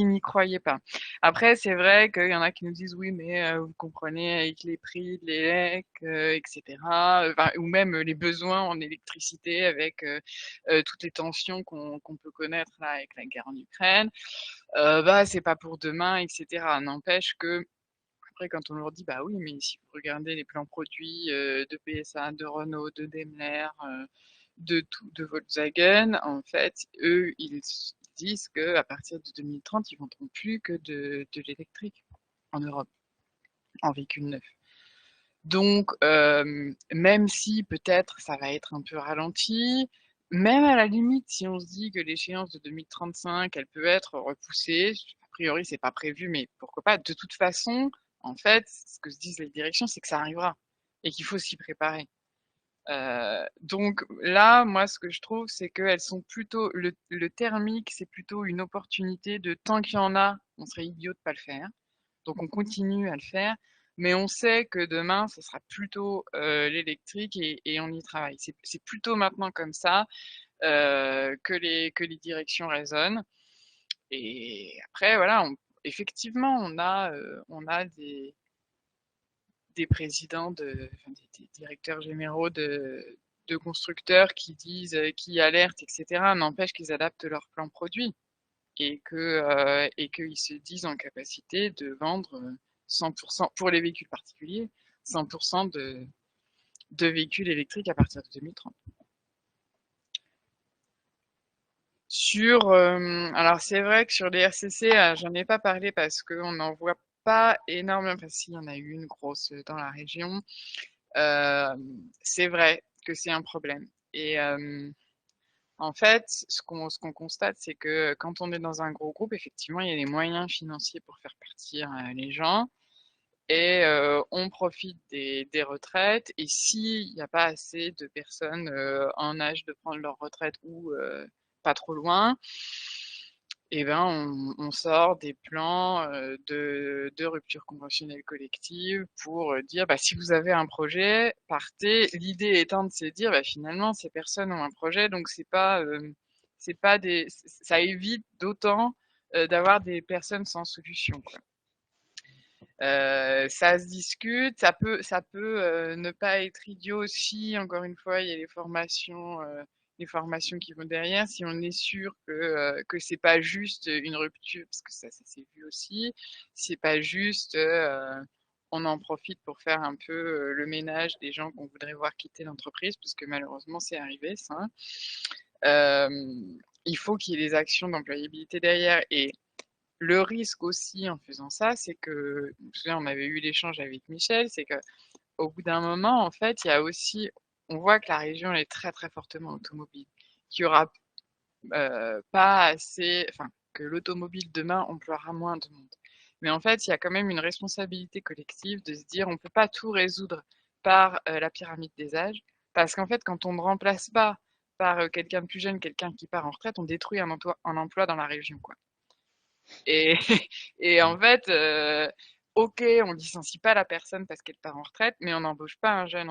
n'y croyaient pas. Après, c'est vrai qu'il y en a qui nous disent oui, mais vous comprenez avec les prix de l'élec, etc. Ou même les besoins en électricité avec toutes les tensions qu'on peut connaître là avec la guerre en Ukraine. C'est pas pour demain, etc. N'empêche que après, quand on leur dit, bah oui, mais si vous regardez les plans produits de PSA, de Renault, de Daimler, de Volkswagen, en fait, eux, ils disent qu'à partir de 2030, ils ne vendront plus que de l'électrique en Europe, en véhicule neuf. Donc, même si peut-être ça va être un peu ralenti, même à la limite, si on se dit que l'échéance de 2035, elle peut être repoussée, a priori, c'est pas prévu, mais pourquoi pas? De toute façon, en fait, ce que se disent les directions, c'est que ça arrivera et qu'il faut s'y préparer. Donc là, moi, ce que je trouve, c'est qu'elles sont plutôt le thermique, c'est plutôt une opportunité de tant qu'il y en a, on serait idiot de pas le faire. Donc on continue à le faire, mais on sait que demain, ce sera plutôt l'électrique et on y travaille. C'est plutôt maintenant comme ça que les directions raisonnent. Et après, voilà, effectivement, on a des présidents, des directeurs généraux de constructeurs qui disent, qui alertent, etc. N'empêche qu'ils adaptent leur plan produit et qu'ils se disent en capacité de vendre 100% pour les véhicules particuliers, 100% de véhicules électriques à partir de 2030. Alors c'est vrai que sur les RCC, j'en ai pas parlé parce qu'on n'en voit pas énormément, enfin si, il y en a eu une grosse dans la région. C'est vrai que c'est un problème. Et en fait, ce qu'on constate, c'est que quand on est dans un gros groupe, effectivement, il y a les moyens financiers pour faire partir les gens et on profite des retraites. Et s'il n'y a pas assez de personnes en âge de prendre leur retraite ou pas trop loin, eh ben, on sort des plans de rupture conventionnelle collective pour dire, bah, si vous avez un projet, partez. L'idée étant de se dire, bah, finalement, ces personnes ont un projet, donc c'est pas ça évite d'autant d'avoir des personnes sans solution, quoi. Ça se discute, ça peut ne pas être idiot aussi. Encore une fois, il y a les formations qui vont derrière. Si on est sûr que c'est pas juste une rupture, parce que ça s'est vu aussi, c'est pas juste on en profite pour faire un peu le ménage des gens qu'on voudrait voir quitter l'entreprise, parce que malheureusement c'est arrivé ça. Il faut qu'il y ait des actions d'employabilité derrière. Et le risque aussi en faisant ça, c'est que, je me souviens, on avait eu l'échange avec Michel, c'est qu'au bout d'un moment, en fait, il y a aussi, on voit que la région elle est très très fortement automobile, qu'il y aura pas assez, enfin, que l'automobile demain emploiera moins de monde. Mais en fait, il y a quand même une responsabilité collective de se dire, on ne peut pas tout résoudre par la pyramide des âges, parce qu'en fait, quand on ne remplace pas par quelqu'un de plus jeune, quelqu'un qui part en retraite, on détruit un emploi dans la région, quoi. Et, et en fait, ok, on licencie pas la personne parce qu'elle part en retraite, mais on n'embauche pas un jeune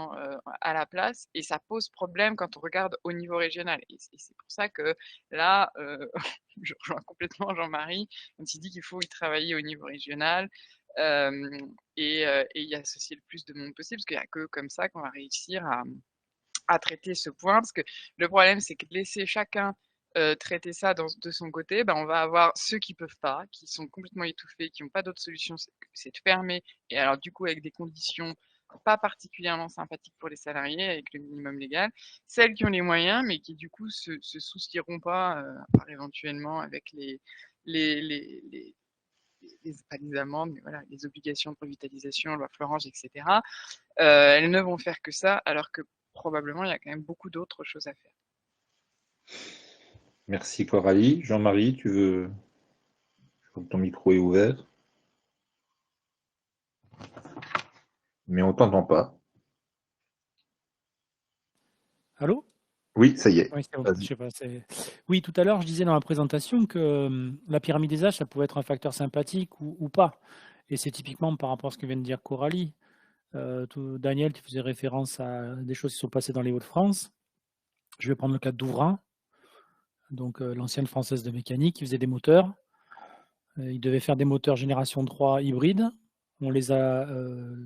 à la place, et ça pose problème quand on regarde au niveau régional. Et c'est pour ça que là, je rejoins complètement Jean-Marie quand il dit qu'il faut y travailler au niveau régional et y associer le plus de monde possible, parce qu'il n'y a que comme ça qu'on va réussir à traiter ce point, parce que le problème, c'est que laisser chacun traiter ça de son côté, ben, on va avoir ceux qui peuvent pas, qui sont complètement étouffés, qui n'ont pas d'autre solution, c'est de fermer, et alors du coup avec des conditions pas particulièrement sympathiques pour les salariés, avec le minimum légal, celles qui ont les moyens, mais qui du coup se soucieront pas, par éventuellement avec pas les amendes, mais voilà, les obligations de revitalisation, loi Florange, etc. Elles ne vont faire que ça, alors que probablement il y a quand même beaucoup d'autres choses à faire. Merci Coralie. Jean-Marie, je crois que ton micro est ouvert. Mais on ne t'entend pas. Allô? Oui, ça y est. Oui, je sais pas, oui, tout à l'heure, je disais dans la présentation que la pyramide des âges, ça pouvait être un facteur sympathique ou pas. Et c'est typiquement par rapport à ce que vient de dire Coralie. Daniel, tu faisais référence à des choses qui sont passées dans les Hauts-de-France. Je vais prendre le cas de Douvrin, donc l'ancienne Française de mécanique, qui faisait des moteurs. Ils devaient faire des moteurs génération 3 hybrides. On les a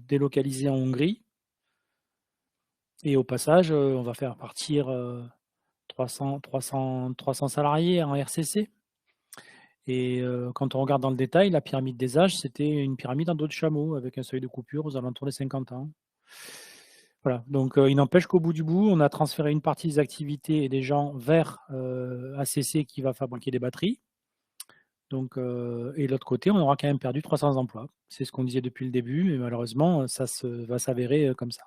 délocalisés en Hongrie. Et au passage, on va faire partir 300 salariés en RCC. Et quand on regarde dans le détail, la pyramide des âges, c'était une pyramide en dos de chameau, avec un seuil de coupure aux alentours des 50 ans. Voilà, donc il n'empêche qu'au bout du bout, on a transféré une partie des activités et des gens vers ACC qui va fabriquer des batteries. Donc, et de l'autre côté, on aura quand même perdu 300 emplois. C'est ce qu'on disait depuis le début, et malheureusement, ça va s'avérer comme ça.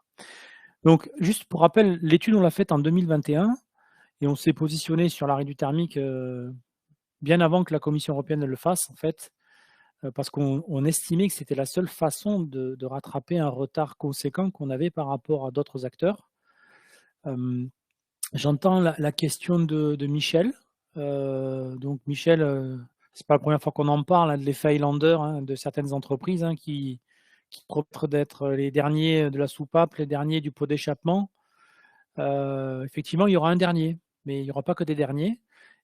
Donc, juste pour rappel, l'étude, on l'a faite en 2021, et on s'est positionné sur l'arrêt du thermique bien avant que la Commission européenne le fasse, en fait, parce qu'on estimait que c'était la seule façon de rattraper un retard conséquent qu'on avait par rapport à d'autres acteurs. J'entends la question de Michel. Donc Michel, c'est pas la première fois qu'on en parle, de l'effet Highlander, de certaines entreprises qui promettent d'être les derniers de la soupape, les derniers du pot d'échappement. Effectivement, il y aura un dernier, mais il n'y aura pas que des derniers.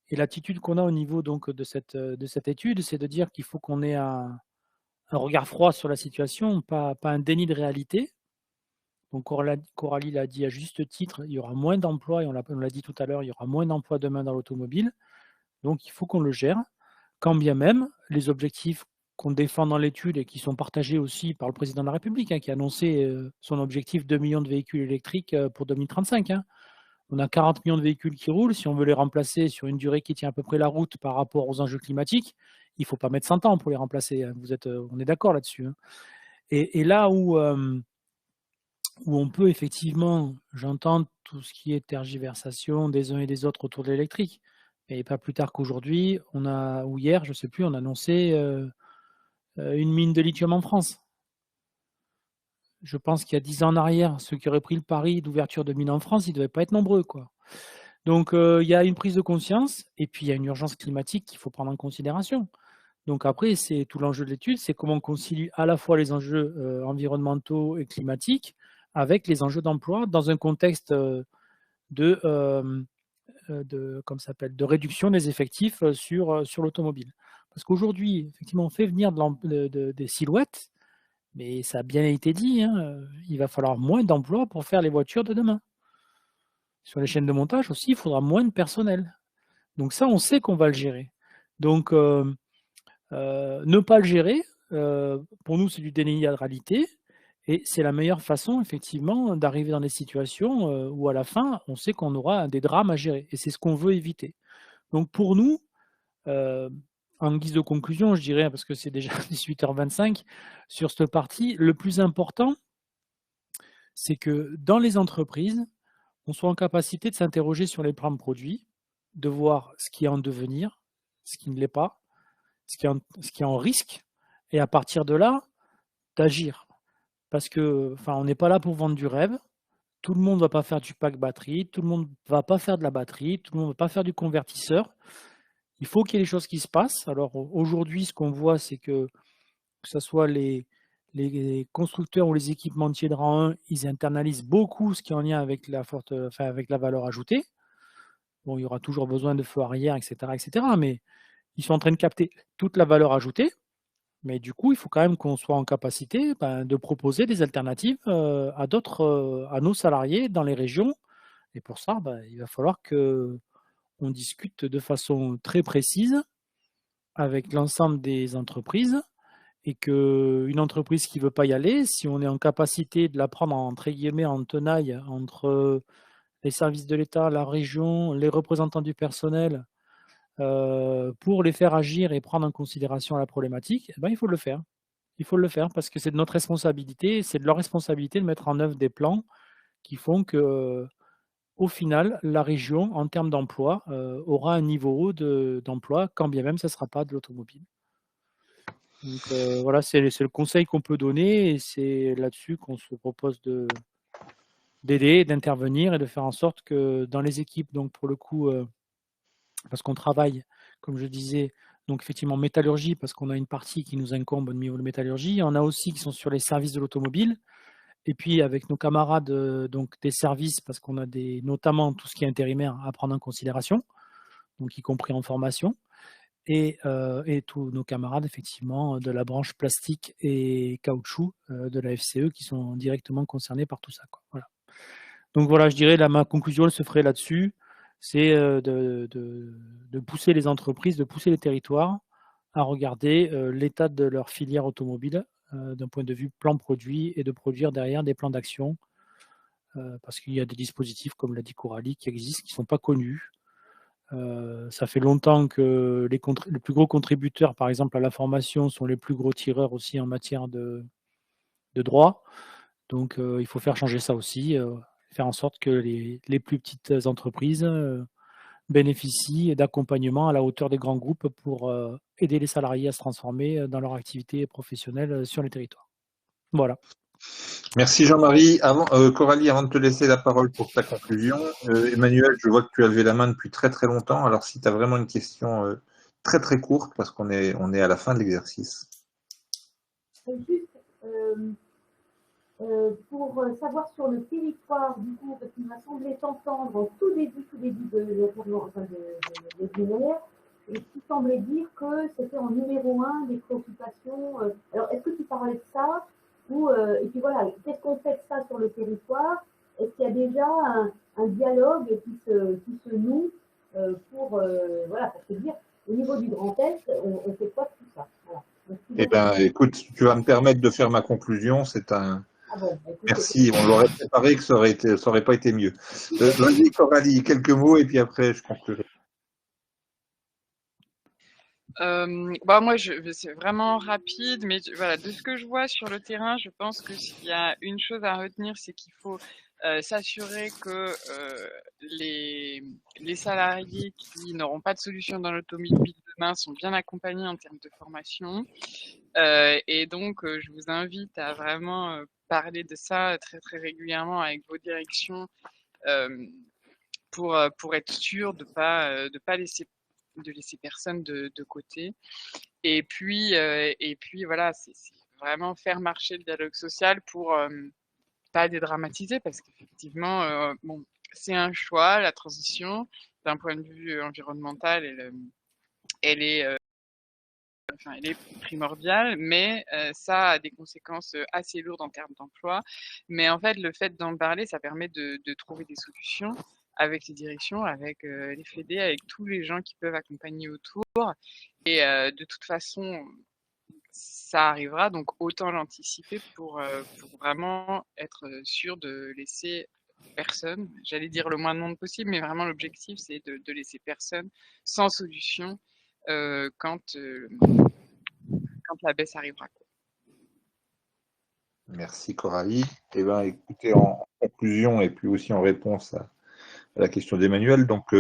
Et l'attitude qu'on a au niveau donc, de cette étude, c'est de dire qu'il faut qu'on ait un regard froid sur la situation, pas un déni de réalité. Donc Coralie l'a dit à juste titre, il y aura moins d'emplois, et on l'a dit tout à l'heure, il y aura moins d'emplois demain dans l'automobile. Donc il faut qu'on le gère, quand bien même les objectifs qu'on défend dans l'étude et qui sont partagés aussi par le président de la République, qui a annoncé son objectif 2 millions de véhicules électriques pour 2035. On a 40 millions de véhicules qui roulent. Si on veut les remplacer sur une durée qui tient à peu près la route par rapport aux enjeux climatiques, il ne faut pas mettre 100 ans pour les remplacer. On est d'accord là-dessus. Et là où on peut effectivement, j'entends tout ce qui est tergiversation des uns et des autres autour de l'électrique, et pas plus tard qu'aujourd'hui, ou hier, je ne sais plus, on a annoncé une mine de lithium en France. Je pense qu'il y a 10 ans en arrière, ceux qui auraient pris le pari d'ouverture de mines en France, ils ne devaient pas être nombreux, quoi. Donc, il y a une prise de conscience, et puis il y a une urgence climatique qu'il faut prendre en considération. Donc après, c'est tout l'enjeu de l'étude, c'est comment on concilie à la fois les enjeux environnementaux et climatiques avec les enjeux d'emploi dans un contexte de réduction des effectifs sur l'automobile. Parce qu'aujourd'hui, effectivement, on fait venir des silhouettes, mais ça a bien été dit, il va falloir moins d'emplois pour faire les voitures de demain. Sur les chaînes de montage aussi, il faudra moins de personnel. Donc ça, on sait qu'on va le gérer. Donc, ne pas le gérer, pour nous, c'est du déni de réalité. Et c'est la meilleure façon, effectivement, d'arriver dans des situations où, à la fin, on sait qu'on aura des drames à gérer. Et c'est ce qu'on veut éviter. Donc, pour nous, en guise de conclusion, je dirais, parce que c'est déjà 18h25, sur cette partie, le plus important, c'est que dans les entreprises, on soit en capacité de s'interroger sur les plans de produits, de voir ce qui est en devenir, ce qui ne l'est pas, ce qui est en risque, et à partir de là, d'agir. Parce que, on n'est pas là pour vendre du rêve. Tout le monde ne va pas faire du pack batterie, tout le monde ne va pas faire de la batterie, tout le monde ne va pas faire du convertisseur. Il faut qu'il y ait des choses qui se passent. Alors aujourd'hui, ce qu'on voit, c'est que ce soit les constructeurs ou les équipementiers de rang 1, ils internalisent beaucoup ce qui est en lien avec avec la valeur ajoutée. Bon, il y aura toujours besoin de feux arrière, etc., mais ils sont en train de capter toute la valeur ajoutée. Mais du coup, il faut quand même qu'on soit en capacité de proposer des alternatives à nos salariés dans les régions. Et pour ça, il va falloir qu'on discute de façon très précise avec l'ensemble des entreprises, et qu'une entreprise qui ne veut pas y aller, si on est en capacité de la prendre entre guillemets en tenaille entre les services de l'État, la région, les représentants du personnel, pour les faire agir et prendre en considération la problématique, il faut le faire. Il faut le faire parce que c'est de notre responsabilité, c'est de leur responsabilité de mettre en œuvre des plans qui font que, au final, la région, en termes d'emploi, aura un niveau haut d'emploi, quand bien même ça ne sera pas de l'automobile. Donc voilà, c'est le conseil qu'on peut donner, et c'est là-dessus qu'on se propose d'aider, d'intervenir et de faire en sorte que dans les équipes, donc pour le coup, parce qu'on travaille, comme je disais, donc effectivement métallurgie, parce qu'on a une partie qui nous incombe au niveau de métallurgie. On a aussi qui sont sur les services de l'automobile. Et puis avec nos camarades donc des services, parce qu'on a notamment tout ce qui est intérimaire à prendre en considération, donc y compris en formation, et tous nos camarades effectivement de la branche plastique et caoutchouc de la FCE qui sont directement concernés par tout ça, quoi. Voilà. Donc voilà, je dirais ma conclusion elle se ferait là-dessus, c'est de pousser les entreprises, de pousser les territoires à regarder l'état de leur filière automobile d'un point de vue plan produit et de produire derrière des plans d'action parce qu'il y a des dispositifs, comme l'a dit Coralie, qui existent, qui ne sont pas connus. Ça fait longtemps que les plus gros contributeurs, par exemple, à la formation, sont les plus gros tireurs aussi en matière de droit. Donc, il faut faire changer ça aussi, faire en sorte que les plus petites entreprises bénéficient d'accompagnement à la hauteur des grands groupes pour aider les salariés à se transformer dans leur activité professionnelle sur les territoires. Voilà. Merci Jean-Marie. Coralie, avant de te laisser la parole pour ta conclusion, Emmanuel, je vois que tu as levé la main depuis très très longtemps. Alors si tu as vraiment une question très très courte, parce qu'on est à la fin de l'exercice. Juste pour savoir sur le territoire, du coup, parce qu'il m'a semblé t'entendre au tout début de webinaire, et tu semblais dire que c'était en numéro 1 des préoccupations. Alors, est-ce que tu parlais de ça et puis voilà, qu'est-ce qu'on fait de ça sur le territoire? Est-ce qu'il y a déjà un dialogue qui se noue pour se dire, au niveau du Grand Est, on fait quoi de tout ça? Voilà. Eh bien, écoute, tu vas me permettre de faire ma conclusion. C'est un... Ah bon, écoute, merci, on l'aurait préparé que ça aurait pas été mieux. Vas-y, Coralie, quelques mots et puis après, je conclurai. Moi, c'est vraiment rapide, mais voilà, de ce que je vois sur le terrain, je pense que s'il y a une chose à retenir, c'est qu'il faut s'assurer que les salariés qui n'auront pas de solution dans l'automobile demain sont bien accompagnés en termes de formation. Et donc, je vous invite à vraiment parler de ça très très régulièrement avec vos directions pour être sûr de pas laisser personne de côté. Et puis voilà, c'est vraiment faire marcher le dialogue social pour pas dédramatiser, parce qu'effectivement, bon, c'est un choix, la transition, d'un point de vue environnemental, elle est primordiale, mais ça a des conséquences assez lourdes en termes d'emploi. Mais en fait, le fait d'en parler, ça permet de trouver des solutions avec les directions, avec les fédés, avec tous les gens qui peuvent accompagner autour. Et de toute façon, ça arrivera, donc autant l'anticiper pour vraiment être sûr de laisser personne, j'allais dire le moins de monde possible, mais vraiment l'objectif, c'est de laisser personne sans solution quand la baisse arrivera. Merci Coralie. Eh bien, écoutez, en conclusion et puis aussi en réponse à la question d'Emmanuel, donc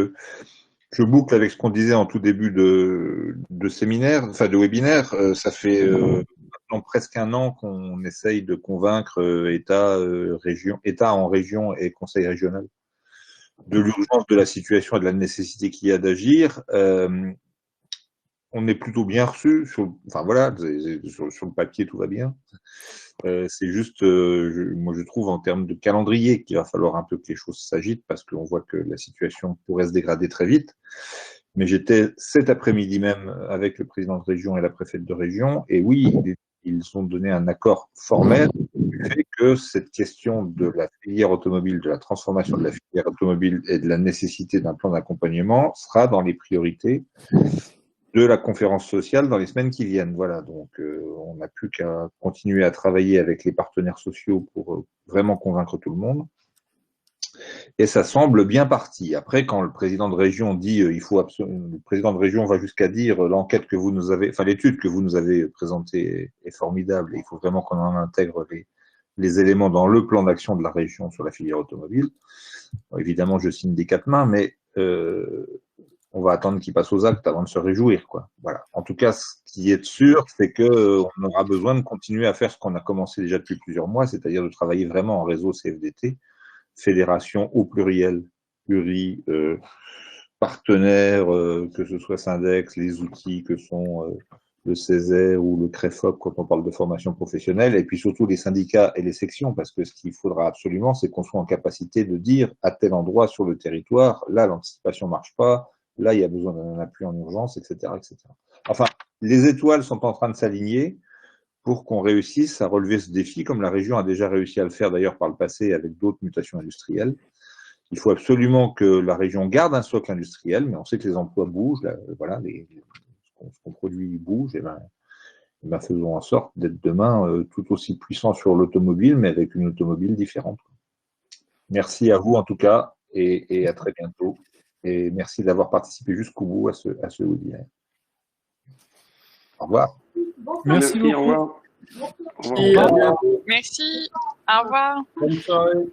je boucle avec ce qu'on disait en tout début de séminaire, enfin de webinaire. Ça fait maintenant presque un an qu'on essaye de convaincre État en région et Conseil régional de l'urgence de la situation et de la nécessité qu'il y a d'agir. On est plutôt bien reçu. Enfin voilà, sur le papier tout va bien. C'est juste, moi je trouve en termes de calendrier qu'il va falloir un peu que les choses s'agitent parce qu'on voit que la situation pourrait se dégrader très vite. Mais j'étais cet après-midi même avec le président de région et la préfète de région, et oui, ils ont donné un accord formel du fait que cette question de la filière automobile, de la transformation de la filière automobile et de la nécessité d'un plan d'accompagnement sera dans les priorités de la conférence sociale dans les semaines qui viennent. Voilà, donc on n'a plus qu'à continuer à travailler avec les partenaires sociaux pour vraiment convaincre tout le monde. Et ça semble bien parti. Après, quand le président de région dit, le président de région va jusqu'à dire l'enquête que vous nous avez, enfin l'étude que vous nous avez présentée est formidable et il faut vraiment qu'on en intègre les éléments dans le plan d'action de la région sur la filière automobile. Alors, évidemment, je signe des 4 mains, mais on va attendre qu'il passe aux actes avant de se réjouir, quoi. Voilà. En tout cas, ce qui est sûr, c'est qu'on aura besoin de continuer à faire ce qu'on a commencé déjà depuis plusieurs mois, c'est-à-dire de travailler vraiment en réseau CFDT, fédération au pluriel, partenaires, que ce soit Syndex, les outils que sont le CESER ou le CREFOP quand on parle de formation professionnelle, et puis surtout les syndicats et les sections, parce que ce qu'il faudra absolument, c'est qu'on soit en capacité de dire à tel endroit sur le territoire, là, l'anticipation ne marche pas, là, il y a besoin d'un appui en urgence, etc., etc. Enfin, les étoiles sont en train de s'aligner pour qu'on réussisse à relever ce défi, comme la région a déjà réussi à le faire d'ailleurs par le passé avec d'autres mutations industrielles. Il faut absolument que la région garde un socle industriel, mais on sait que les emplois bougent, là, voilà, ce qu'on produit bouge, et ben faisons en sorte d'être demain tout aussi puissant sur l'automobile, mais avec une automobile différente. Merci à vous en tout cas, et à très bientôt. Et merci d'avoir participé jusqu'au bout à ce webinaire. Au revoir. Merci beaucoup. Au revoir. Merci. Merci. Au revoir. Bonne soirée.